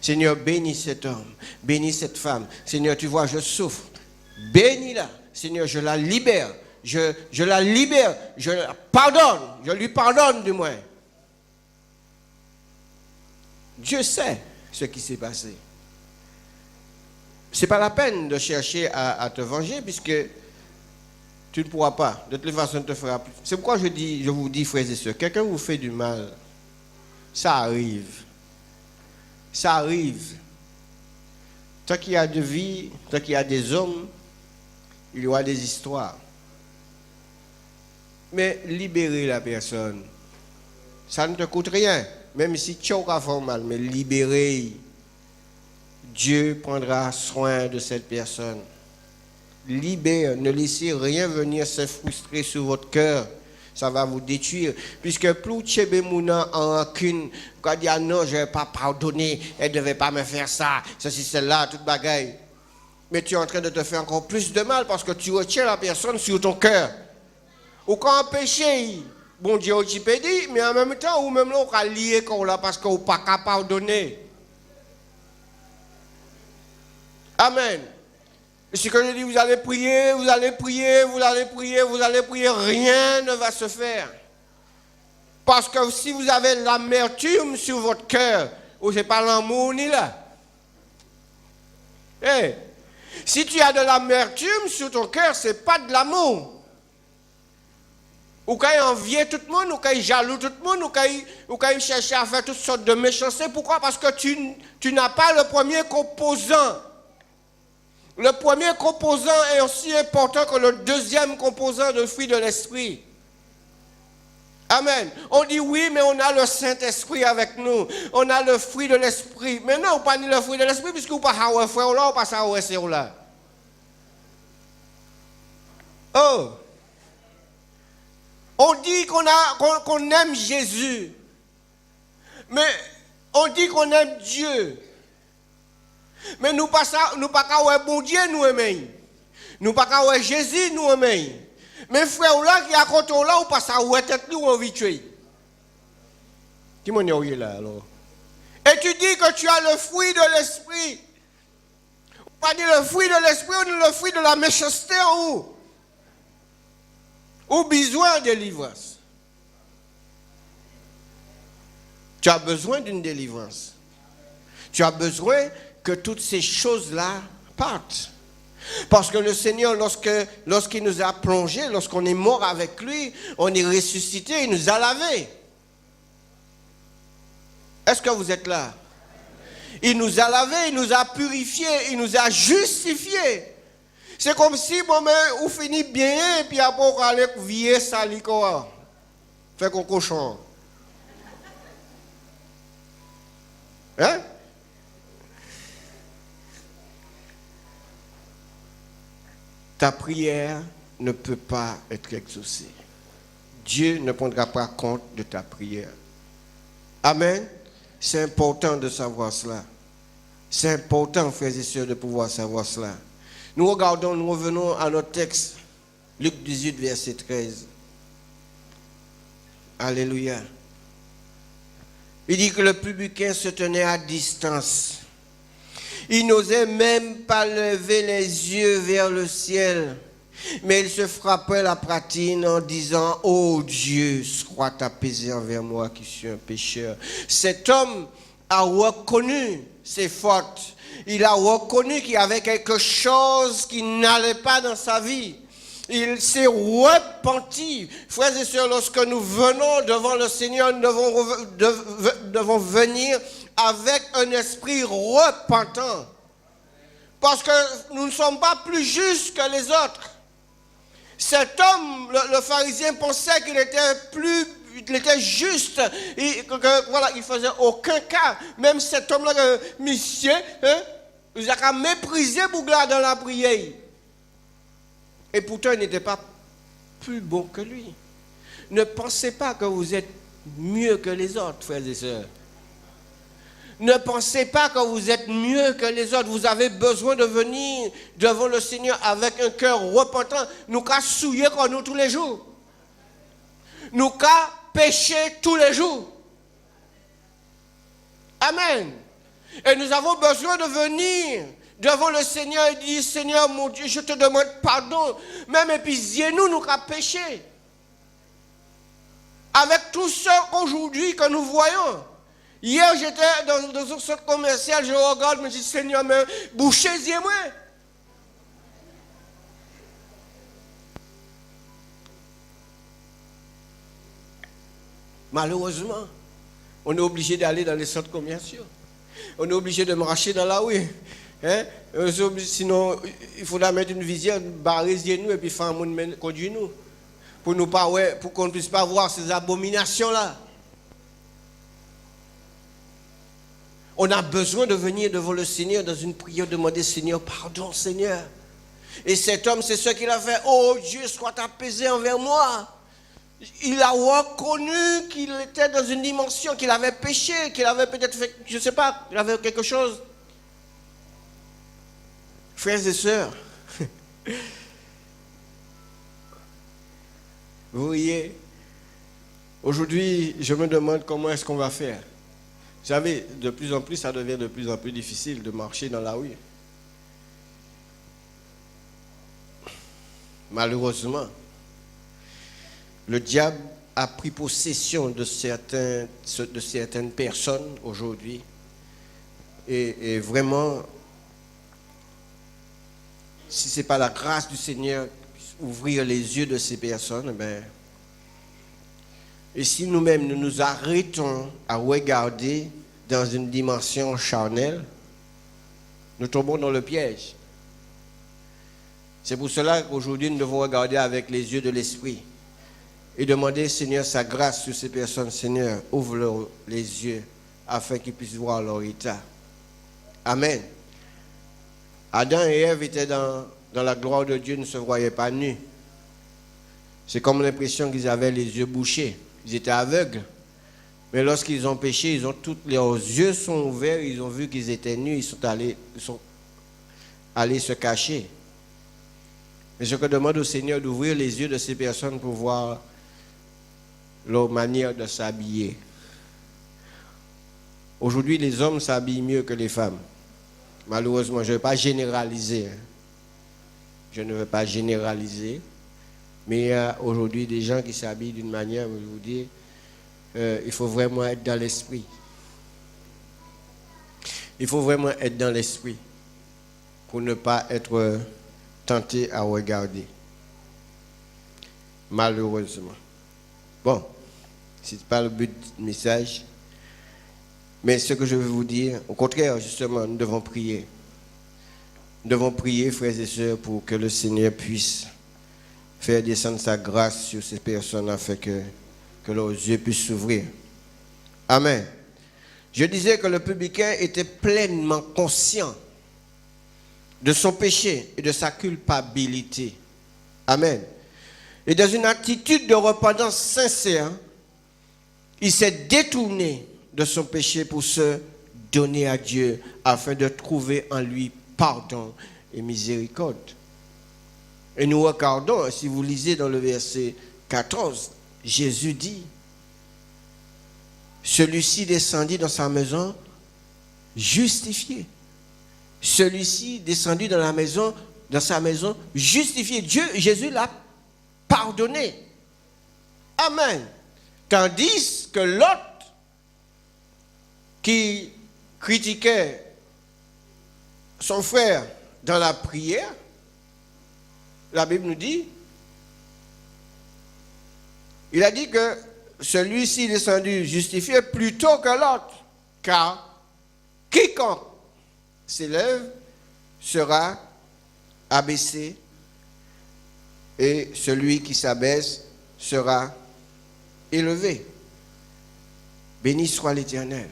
Seigneur, bénis cet homme. Bénis cette femme. Seigneur, tu vois, je souffre. Bénis-la. Seigneur, je la libère. Je la libère. Je la pardonne. Je lui pardonne du moins. Dieu sait ce qui s'est passé. Ce n'est pas la peine de chercher à te venger puisque tu ne pourras pas. De toute façon, tu te feras plus. C'est pourquoi je vous dis, frères et sœurs, quelqu'un vous fait du mal. Ça arrive. Ça arrive. Tant qu'il y a de vie, tant qu'il y a des hommes, il y aura des histoires. Mais libérer la personne, ça ne te coûte rien. Même si tu as fait mal, mais libérer, Dieu prendra soin de cette personne. Libère, ne laissez rien venir se frustrer sur votre cœur. Ça va vous détruire. Puisque plus tu es en rancune, quand dit non, je ne vais pas pardonner, elle ne devait pas me faire ça, ceci, celle-là, toute bagaille. Mais tu es en train de te faire encore plus de mal parce que tu retiens la personne sur ton cœur. Ou quand un péché, bon Dieu, tu peux dire, mais en même temps, ou même là, on va lier là parce qu'on n'est pas capable de pardonner. Amen. Ce que je dis, vous allez prier, vous allez prier, vous allez prier, vous allez prier, rien ne va se faire. Parce que si vous avez l'amertume sur votre cœur, ou c'est pas l'amour ni là. Hey, si tu as de l'amertume sur ton cœur, c'est pas de l'amour. Ou quand il envie tout le monde, ou quand il jaloux tout le monde, ou quand il cherche à faire toutes sortes de méchanceté. Pourquoi? Parce que tu n'as pas le premier composant. Le premier composant est aussi important que le deuxième composant de fruit de l'esprit. Amen. On dit oui, mais on a le Saint-Esprit avec nous. On a le fruit de l'esprit. Mais non, pas ni le fruit de l'esprit, puisque vous ne pouvez pas frère là, ou pas ça là. Oh! On dit qu'on aime Jésus. Mais on dit qu'on aime Dieu. Mais nous pas qu'à bon Dieu nous aimer. Nous pas qu'à ouais Jésus nous aimons. Mais frère là qui a côté là ou pas ça ouais tête nous envie tuer. Qui m'en est là alors? Et tu dis que tu as le fruit de l'esprit. Pas dit le fruit de l'esprit ou le fruit de la méchanceté ou besoin de délivrance. Tu as besoin d'une délivrance. Tu as besoin que toutes ces choses-là partent. Parce que le Seigneur, lorsqu'il nous a plongés, lorsqu'on est mort avec lui, on est ressuscité, il nous a lavés. Est-ce que vous êtes là? Il nous a lavés, il nous a purifiés, il nous a justifiés. C'est comme si, on finit bien, et puis après, on allait virer ça, fait qu'on cochon. Hein? Ta prière ne peut pas être exaucée. Dieu ne prendra pas compte de ta prière. Amen. C'est important de savoir cela. C'est important, frères et sœurs, de pouvoir savoir cela. Nous revenons à notre texte. Luc 18, verset 13. Alléluia. Il dit que le publicain se tenait à distance. Il n'osait même pas lever les yeux vers le ciel. Mais il se frappait la poitrine en disant, « Oh Dieu, sois apaisé envers moi qui suis un pécheur. » Cet homme a reconnu ses fautes. Il a reconnu qu'il y avait quelque chose qui n'allait pas dans sa vie. Il s'est repenti. Frères et sœurs, lorsque nous venons devant le Seigneur, nous devons venir avec un esprit repentant. Parce que nous ne sommes pas plus justes que les autres. Cet homme, le pharisien, pensait qu'il était juste. Voilà, il ne faisait aucun cas. Même cet homme-là, monsieur, il a méprisé Bougla dans la prière. Et pourtant, il n'était pas plus bon que lui. Ne pensez pas que vous êtes mieux que les autres, frères et sœurs. Ne pensez pas que vous êtes mieux que les autres. Vous avez besoin de venir devant le Seigneur avec un cœur repentant. Nous qu'à souiller comme nous tous les jours. Nous qu'à pécher tous les jours. Amen. Et nous avons besoin de venir devant le Seigneur et dire, Seigneur mon Dieu, je te demande pardon. Même épuisez-nous, nous qu'à pécher. Avec tout ce qu'aujourd'hui que nous voyons. Hier, j'étais dans un centre commercial, je regarde, je me dis, Seigneur, mais bouchez-y-moi. Malheureusement, on est obligé d'aller dans les centres commerciaux. On est obligé de marcher dans la rue. Hein? Sinon, il faudra mettre une visière, barrer nous et puis faire un monde conduire nous. Pour qu'on ne puisse pas voir ces abominations-là. On a besoin de venir devant le Seigneur dans une prière, demander Seigneur, pardon Seigneur. Et cet homme, c'est ce qu'il a fait. Oh Dieu, sois apaisé envers moi. Il a reconnu qu'il était dans une dimension, qu'il avait péché, qu'il avait peut-être fait, je ne sais pas, il avait quelque chose. Frères et sœurs, vous voyez, aujourd'hui, je me demande comment est-ce qu'on va faire. Vous savez, de plus en plus, ça devient de plus en plus difficile de marcher dans la rue. Malheureusement, le diable a pris possession de certaines personnes aujourd'hui. Et vraiment, si ce n'est pas la grâce du Seigneur, ouvrir les yeux de ces personnes, et si nous-mêmes nous nous arrêtons à regarder dans une dimension charnelle, nous tombons dans le piège. C'est pour cela qu'aujourd'hui nous devons regarder avec les yeux de l'esprit et demander, Seigneur, sa grâce sur ces personnes. Seigneur, ouvre les yeux afin qu'ils puissent voir leur état. Amen. Adam et Ève étaient dans la gloire de Dieu, ne se voyaient pas nus. C'est comme l'impression qu'ils avaient les yeux bouchés. Ils étaient aveugles. Mais lorsqu'ils ont péché, leurs yeux sont ouverts, ils ont vu qu'ils étaient nus, ils sont allés se cacher. Et je demande au Seigneur d'ouvrir les yeux de ces personnes pour voir leur manière de s'habiller. Aujourd'hui, les hommes s'habillent mieux que les femmes. Malheureusement, je ne vais pas généraliser. Je ne veux pas généraliser. Mais il y a aujourd'hui des gens qui s'habillent d'une manière, je vous dis, il faut vraiment être dans l'esprit. Il faut vraiment être dans l'esprit pour ne pas être tenté à regarder. Malheureusement. Bon, ce n'est pas le but du message. Mais ce que je veux vous dire, au contraire, justement, nous devons prier. Nous devons prier, frères et sœurs, pour que le Seigneur puisse faire descendre sa grâce sur ces personnes afin que leurs yeux puissent s'ouvrir. Amen. Je disais que le publicain était pleinement conscient de son péché et de sa culpabilité. Amen. Et dans une attitude de repentance sincère, il s'est détourné de son péché pour se donner à Dieu afin de trouver en lui pardon et miséricorde. Et nous regardons, si vous lisez dans le verset 14, Jésus dit, celui-ci descendit dans sa maison justifié. Celui-ci descendu dans sa maison justifié. Jésus l'a pardonné. Amen. Tandis que l'autre qui critiquait son frère dans la prière, la Bible nous dit, il a dit que celui-ci descendu justifié plutôt que l'autre, car quiconque s'élève sera abaissé et celui qui s'abaisse sera élevé. Béni soit l'Éternel.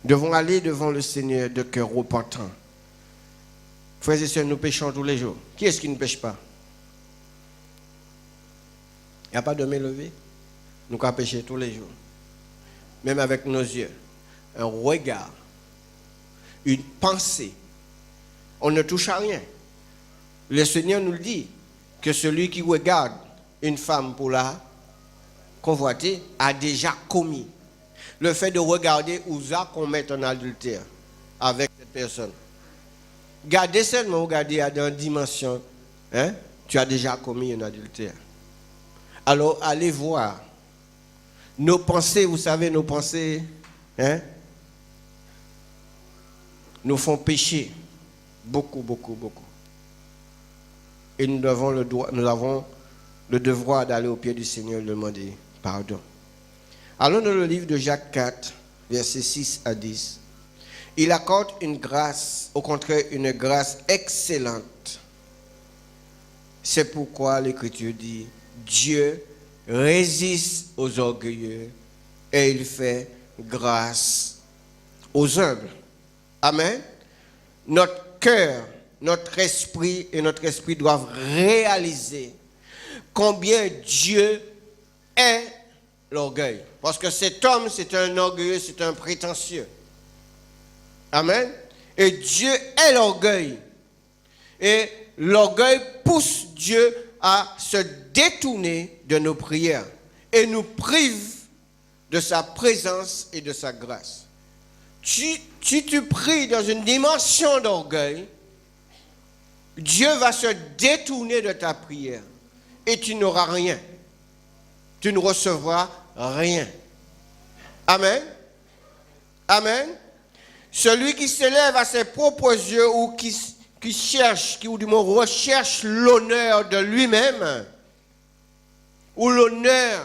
Nous devons aller devant le Seigneur de cœur repentant. Frères et sœurs, nous péchons tous les jours. Qui est-ce qui ne pêche pas? Il n'y a pas de main levée. Nous pouvons pécher tous les jours. Même avec nos yeux. Un regard. Une pensée. On ne touche à rien. Le Seigneur nous dit que celui qui regarde une femme pour la convoiter a déjà commis. Le fait de regarder Ouza commettre un adultère avec cette personne. Gardez seulement, regardez dans une dimension, hein, tu as déjà commis un adultère. Alors allez voir. Nos pensées, vous savez, nos pensées, hein, nous font pécher. Beaucoup, beaucoup, beaucoup. Et nous avons le devoir d'aller au pied du Seigneur et lui demander pardon. Allons dans le livre de Jacques 4, versets 6 à 10. Il accorde une grâce, au contraire une grâce excellente. C'est pourquoi l'Écriture dit, Dieu résiste aux orgueilleux et il fait grâce aux humbles. Amen. Notre cœur, notre esprit doivent réaliser combien Dieu est l'orgueil. Parce que cet homme, c'est un orgueilleux, c'est un prétentieux. Amen. Et Dieu est l'orgueil. Et l'orgueil pousse Dieu à se détourner de nos prières et nous prive de sa présence et de sa grâce. Tu pries dans une dimension d'orgueil, Dieu va se détourner de ta prière et tu n'auras rien. Tu ne recevras rien. Amen. Amen. Celui qui s'élève à ses propres yeux ou qui cherche, ou du moins recherche l'honneur de lui-même, ou l'honneur,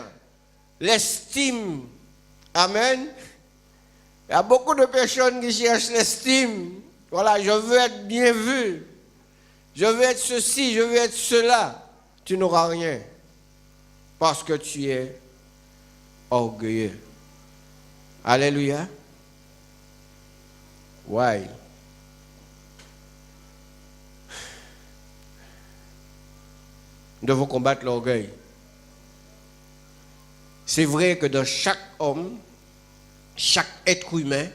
l'estime. Amen. Il y a beaucoup de personnes qui cherchent l'estime. Voilà, je veux être bien vu. Je veux être ceci, je veux être cela. Tu n'auras rien. Parce que tu es orgueilleux. Alléluia. Why? Nous devons combattre l'orgueil. C'est vrai que dans chaque homme, chaque être humain,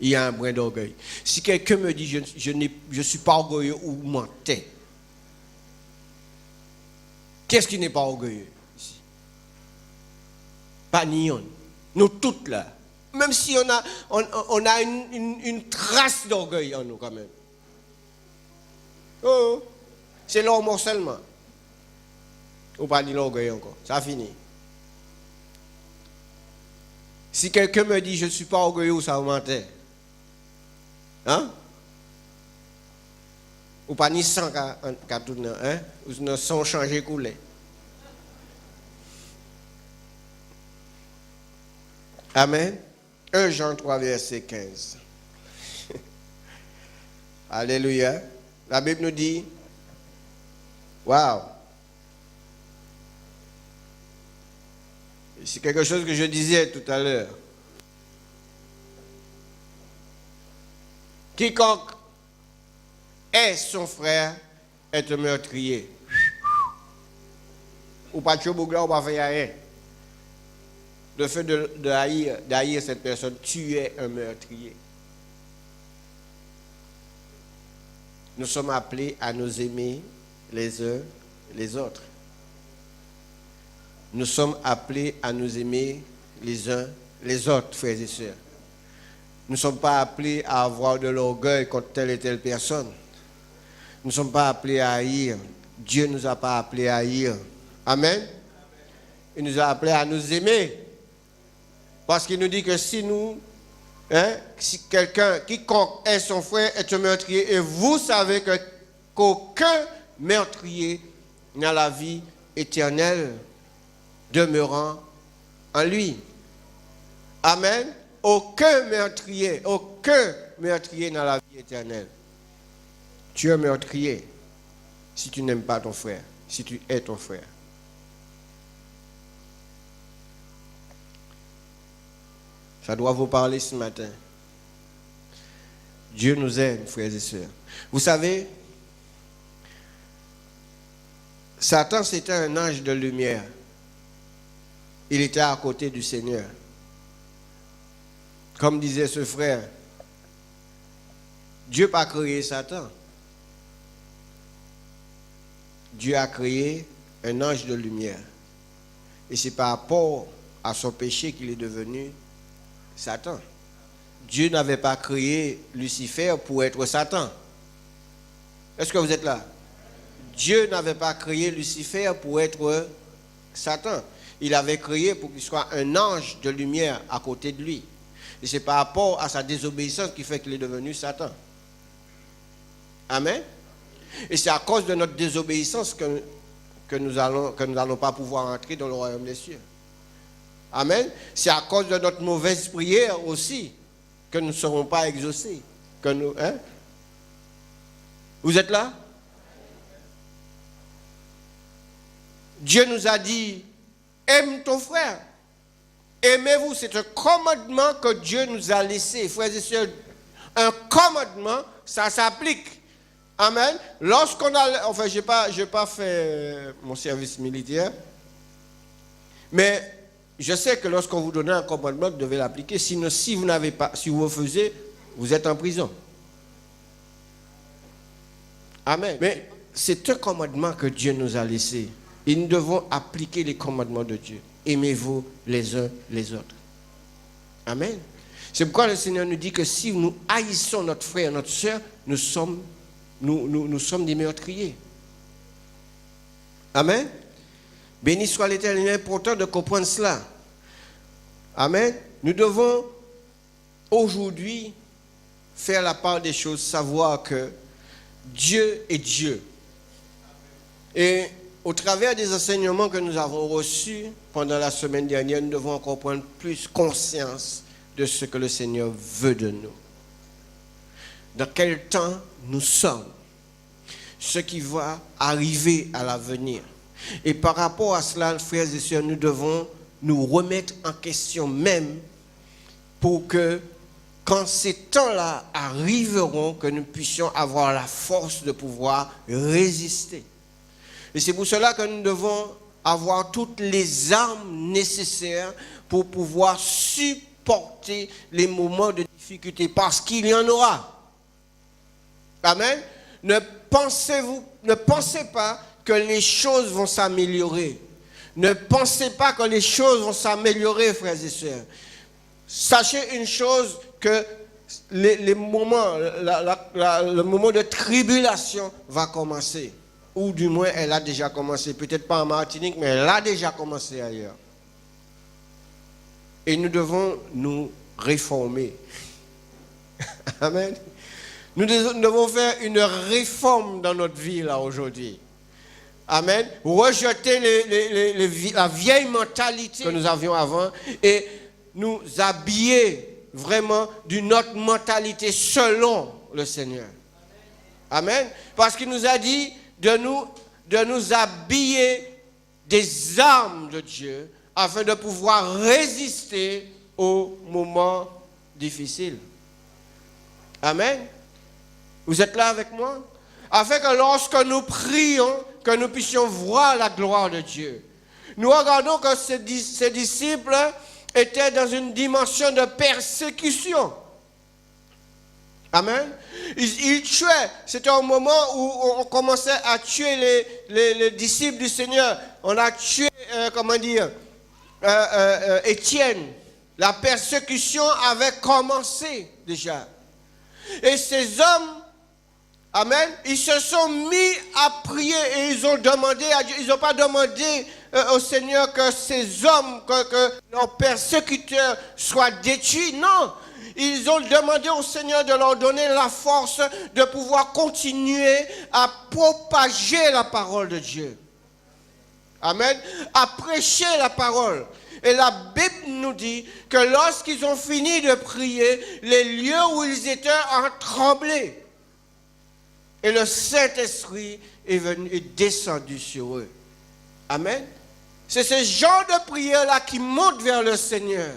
il y a un brin d'orgueil. Si quelqu'un me dit je ne suis pas orgueilleux ou mentais, Qu'est-ce qui n'est pas orgueilleux ici? Pas ni on. Nous toutes là. Même si on a une trace d'orgueil en nous quand même. Oh, c'est l'homme seulement. Ou pas dire l'orgueil encore. Ça a fini. Si quelqu'un me dit je ne suis pas orgueilleux, ça augmente. Hein? Ou pas ni sans qu'à tout le hein? Ou sans changer couler. Amen. 1 Jean 3, verset 15. Alléluia. La Bible nous dit, waouh. C'est quelque chose que je disais tout à l'heure. Quiconque est son frère est un meurtrier. Ou pas de chobougla, ou pas faire rien. Le fait d'haïr cette personne, tu es un meurtrier. Nous sommes appelés à nous aimer les uns les autres. Nous sommes appelés à nous aimer les uns les autres, frères et sœurs. Nous ne sommes pas appelés à avoir de l'orgueil contre telle et telle personne. Nous ne sommes pas appelés à haïr. Dieu ne nous a pas appelés à haïr. Amen. Il nous a appelés à nous aimer. Parce qu'il nous dit que si quelqu'un, quiconque est son frère, est un meurtrier, et vous savez qu'aucun meurtrier n'a la vie éternelle demeurant en lui. Amen. Aucun meurtrier n'a la vie éternelle. Tu es un meurtrier si tu n'aimes pas ton frère, si tu es ton frère. Ça doit vous parler ce matin. Dieu nous aime, frères et sœurs. Vous savez, Satan, c'était un ange de lumière. Il était à côté du Seigneur. Comme disait ce frère, Dieu n'a pas créé Satan. Dieu a créé un ange de lumière. Et c'est par rapport à son péché qu'il est devenu Satan. Dieu n'avait pas créé Lucifer pour être Satan. Est-ce que vous êtes là? Dieu n'avait pas créé Lucifer pour être Satan. Il avait créé pour qu'il soit un ange de lumière à côté de lui. Et c'est par rapport à sa désobéissance qui fait qu'il est devenu Satan. Amen. Et c'est à cause de notre désobéissance que nous n'allons pas pouvoir entrer dans le royaume des cieux. Amen. C'est à cause de notre mauvaise prière aussi que nous ne serons pas exaucés. Vous êtes là? Dieu nous a dit, aime ton frère. Aimez-vous, c'est un commandement que Dieu nous a laissé. Frères et sœurs, un commandement, ça s'applique. Amen. Lorsqu'on a... Enfin, je n'ai pas fait mon service militaire. Mais je sais que lorsqu'on vous donne un commandement, vous devez l'appliquer. Sinon, si vous refusez, vous êtes en prison. Amen. Mais c'est un commandement que Dieu nous a laissé. Et nous devons appliquer les commandements de Dieu. Aimez-vous les uns les autres. Amen. C'est pourquoi le Seigneur nous dit que si nous haïssons notre frère, notre soeur, nous sommes des meurtriers. Amen. Béni soit l'Éternel. Il est important de comprendre cela. Amen. Nous devons aujourd'hui faire la part des choses, savoir que Dieu est Dieu. Et au travers des enseignements que nous avons reçus pendant la semaine dernière, nous devons encore prendre plus conscience de ce que le Seigneur veut de nous. Dans quel temps nous sommes. Ce qui va arriver à l'avenir. Et par rapport à cela, frères et sœurs, nous devons nous remettre en question même pour que quand ces temps-là arriveront, que nous puissions avoir la force de pouvoir résister. Et c'est pour cela que nous devons avoir toutes les armes nécessaires pour pouvoir supporter les moments de difficulté, parce qu'il y en aura. Amen. Ne pensez pas que les choses vont s'améliorer. Ne pensez pas que les choses vont s'améliorer, frères et sœurs. Sachez une chose, que le moment de tribulation va commencer. Ou du moins, elle a déjà commencé. Peut-être pas en Martinique, mais elle a déjà commencé ailleurs. Et nous devons nous réformer. Amen. Nous devons faire une réforme dans notre vie là aujourd'hui. Amen. Rejeter la vieille mentalité que nous avions avant et nous habiller vraiment d'une autre mentalité selon le Seigneur. Amen. Parce qu'il nous a dit de nous habiller des armes de Dieu afin de pouvoir résister aux moments difficiles. Amen. Vous êtes là avec moi? Afin que lorsque nous prions, que nous puissions voir la gloire de Dieu. Nous regardons que ces disciples étaient dans une dimension de persécution. Amen. Ils tuaient. C'était un moment où on commençait à tuer les disciples du Seigneur. On a tué, Étienne. La persécution avait commencé déjà. Et ces hommes, amen, ils se sont mis à prier et ils ont demandé à Dieu, ils n'ont pas demandé au Seigneur que ces hommes, que leurs persécuteurs soient détruits. Non, ils ont demandé au Seigneur de leur donner la force de pouvoir continuer à propager la parole de Dieu. Amen, à prêcher la parole. Et la Bible nous dit que lorsqu'ils ont fini de prier, les lieux où ils étaient ont tremblé. Et le Saint-Esprit est descendu sur eux. Amen. C'est ce genre de prière-là qui monte vers le Seigneur.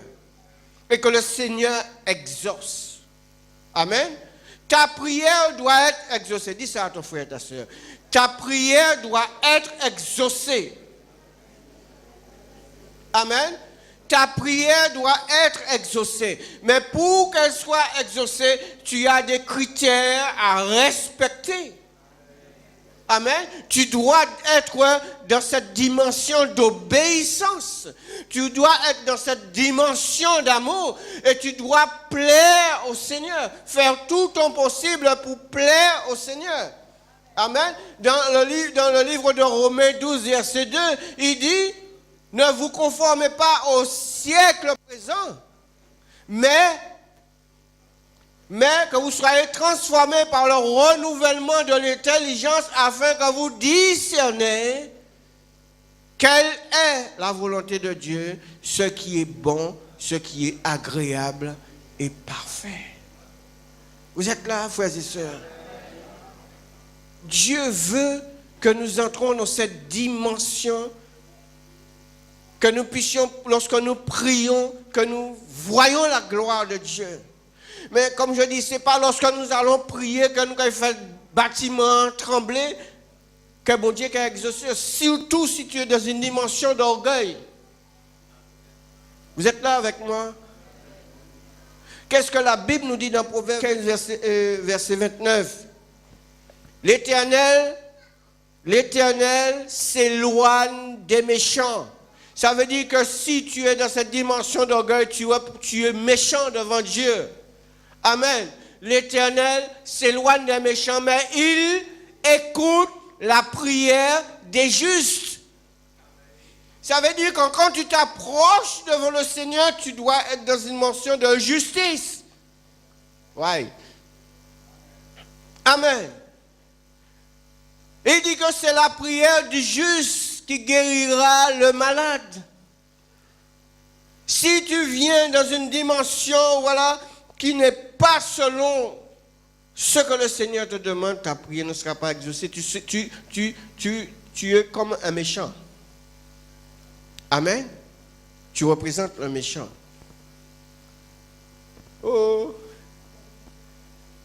Et que le Seigneur exauce. Amen. Ta prière doit être exaucée. Dis ça à ton frère et ta soeur. Ta prière doit être exaucée. Amen. Ta prière doit être exaucée. Mais pour qu'elle soit exaucée, tu as des critères à respecter. Amen. Tu dois être dans cette dimension d'obéissance. Tu dois être dans cette dimension d'amour. Et tu dois plaire au Seigneur. Faire tout ton possible pour plaire au Seigneur. Amen. Dans le livre de Romains 12, verset 2, il dit... Ne vous conformez pas au siècle présent, mais que vous soyez transformés par le renouvellement de l'intelligence afin que vous discerniez quelle est la volonté de Dieu, ce qui est bon, ce qui est agréable et parfait. Vous êtes là, frères et sœurs? Dieu veut que nous entrons dans cette dimension, que nous puissions, lorsque nous prions, que nous voyons la gloire de Dieu. Mais comme je dis, ce n'est pas lorsque nous allons prier que nous allons faire le bâtiment trembler que bon Dieu qui a exaucé. Surtout si tu es dans une dimension d'orgueil. Vous êtes là avec moi? Qu'est-ce que la Bible nous dit dans Proverbe 15, verset 29? L'Éternel s'éloigne des méchants. Ça veut dire que si tu es dans cette dimension d'orgueil, tu es méchant devant Dieu. Amen. L'Éternel s'éloigne des méchants, mais il écoute la prière des justes. Ça veut dire que quand tu t'approches devant le Seigneur, tu dois être dans une dimension de justice. Ouais. Amen. Il dit que c'est la prière du juste qui guérira le malade. Si tu viens dans une dimension, voilà, qui n'est pas selon ce que le Seigneur te demande, ta prière ne sera pas exaucée. Tu es comme un méchant. Amen. Tu représentes un méchant. Oh.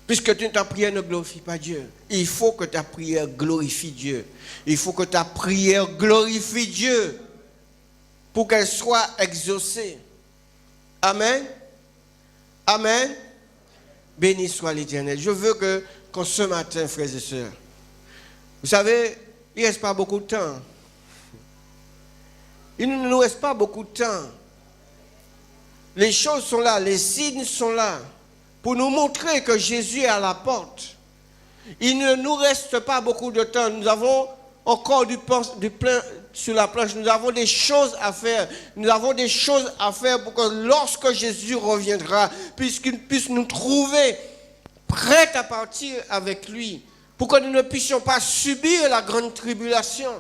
Puisque ta prière ne glorifie pas Dieu. Il faut que ta prière glorifie Dieu. Il faut que ta prière glorifie Dieu pour qu'elle soit exaucée. Amen. Amen. Béni soit l'Éternel. Je veux que ce matin, frères et sœurs, vous savez, il ne reste pas beaucoup de temps. Il ne nous reste pas beaucoup de temps. Les choses sont là, les signes sont là pour nous montrer que Jésus est à la porte. Il ne nous reste pas beaucoup de temps. Nous avons encore du plein sur la planche. Nous avons des choses à faire. Nous avons des choses à faire pour que lorsque Jésus reviendra, puisqu'il puisse nous trouver prêts à partir avec lui, pour que nous ne puissions pas subir la grande tribulation.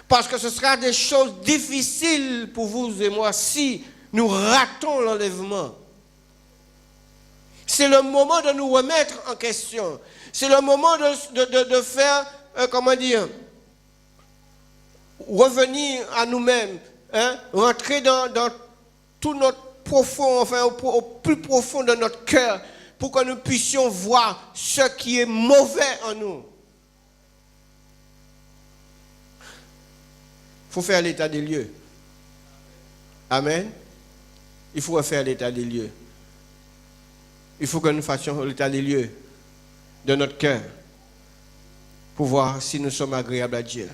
Parce que ce sera des choses difficiles pour vous et moi si nous ratons l'enlèvement. C'est le moment de nous remettre en question. C'est le moment de faire, revenir à nous-mêmes, rentrer dans tout notre profond, au plus profond de notre cœur, pour que nous puissions voir ce qui est mauvais en nous. Il faut faire l'état des lieux. Amen. Il faut faire l'état des lieux. Il faut que nous fassions l'état des lieux de notre cœur pour voir si nous sommes agréables à Dieu,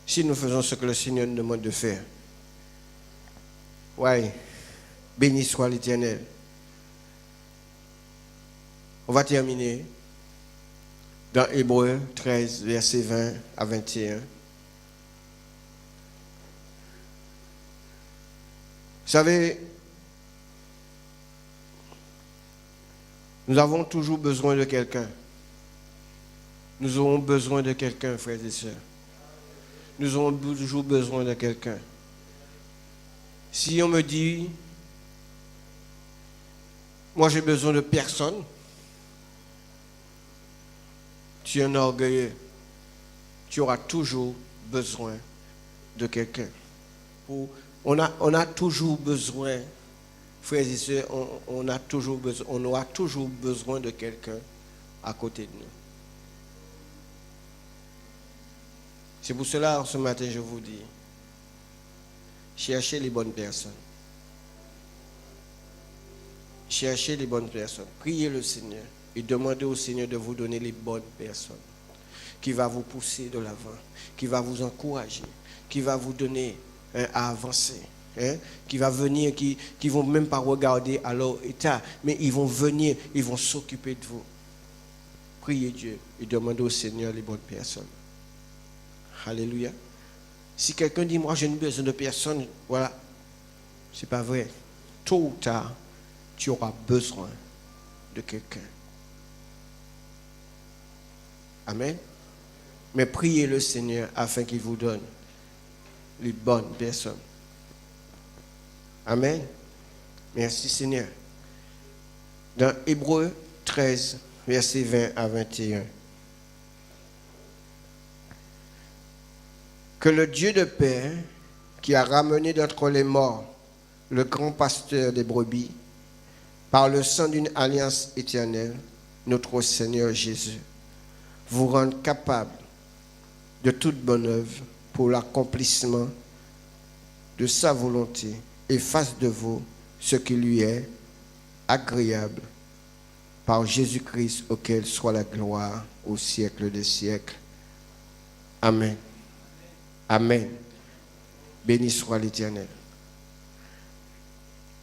si nous faisons ce que le Seigneur nous demande de faire. Oui, béni soit l'Éternel. On va terminer dans Hébreux 13, versets 20 à 21. Vous savez, nous avons toujours besoin de quelqu'un. Nous aurons besoin de quelqu'un, frères et sœurs. Nous aurons toujours besoin de quelqu'un. Si on me dit, moi j'ai besoin de personne, tu es un orgueilleux. Tu auras toujours besoin de quelqu'un. On a toujours besoin, frères et sœurs, on aura toujours besoin de quelqu'un à côté de nous. C'est pour cela, ce matin, je vous dis, cherchez les bonnes personnes. Cherchez les bonnes personnes. Priez le Seigneur et demandez au Seigneur de vous donner les bonnes personnes qui va vous pousser de l'avant, qui va vous encourager, qui va vous donner à avancer. Qui va venir, qui vont même pas regarder à leur état, mais ils vont venir, ils vont s'occuper de vous. Priez Dieu et demandez au Seigneur les bonnes personnes. Alléluia. Si quelqu'un dit, moi j'ai besoin de personne, voilà, c'est pas vrai. Tôt ou tard, tu auras besoin de quelqu'un. Amen. Mais priez le Seigneur afin qu'il vous donne les bonnes personnes. Amen. Merci Seigneur. Dans Hébreux 13, versets 20 à 21. Que le Dieu de paix, qui a ramené d'entre les morts le grand pasteur des brebis, par le sang d'une alliance éternelle, notre Seigneur Jésus, vous rende capable de toute bonne œuvre pour l'accomplissement de sa volonté et fasse de vous ce qui lui est agréable par Jésus-Christ, auquel soit la gloire au siècle des siècles. Amen. Amen. Béni soit l'Éternel.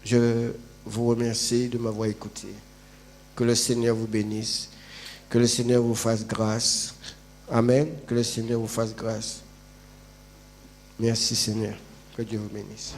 Je vous remercie de m'avoir écouté. Que le Seigneur vous bénisse. Que le Seigneur vous fasse grâce. Amen. Que le Seigneur vous fasse grâce. Merci Seigneur. Que Dieu vous bénisse.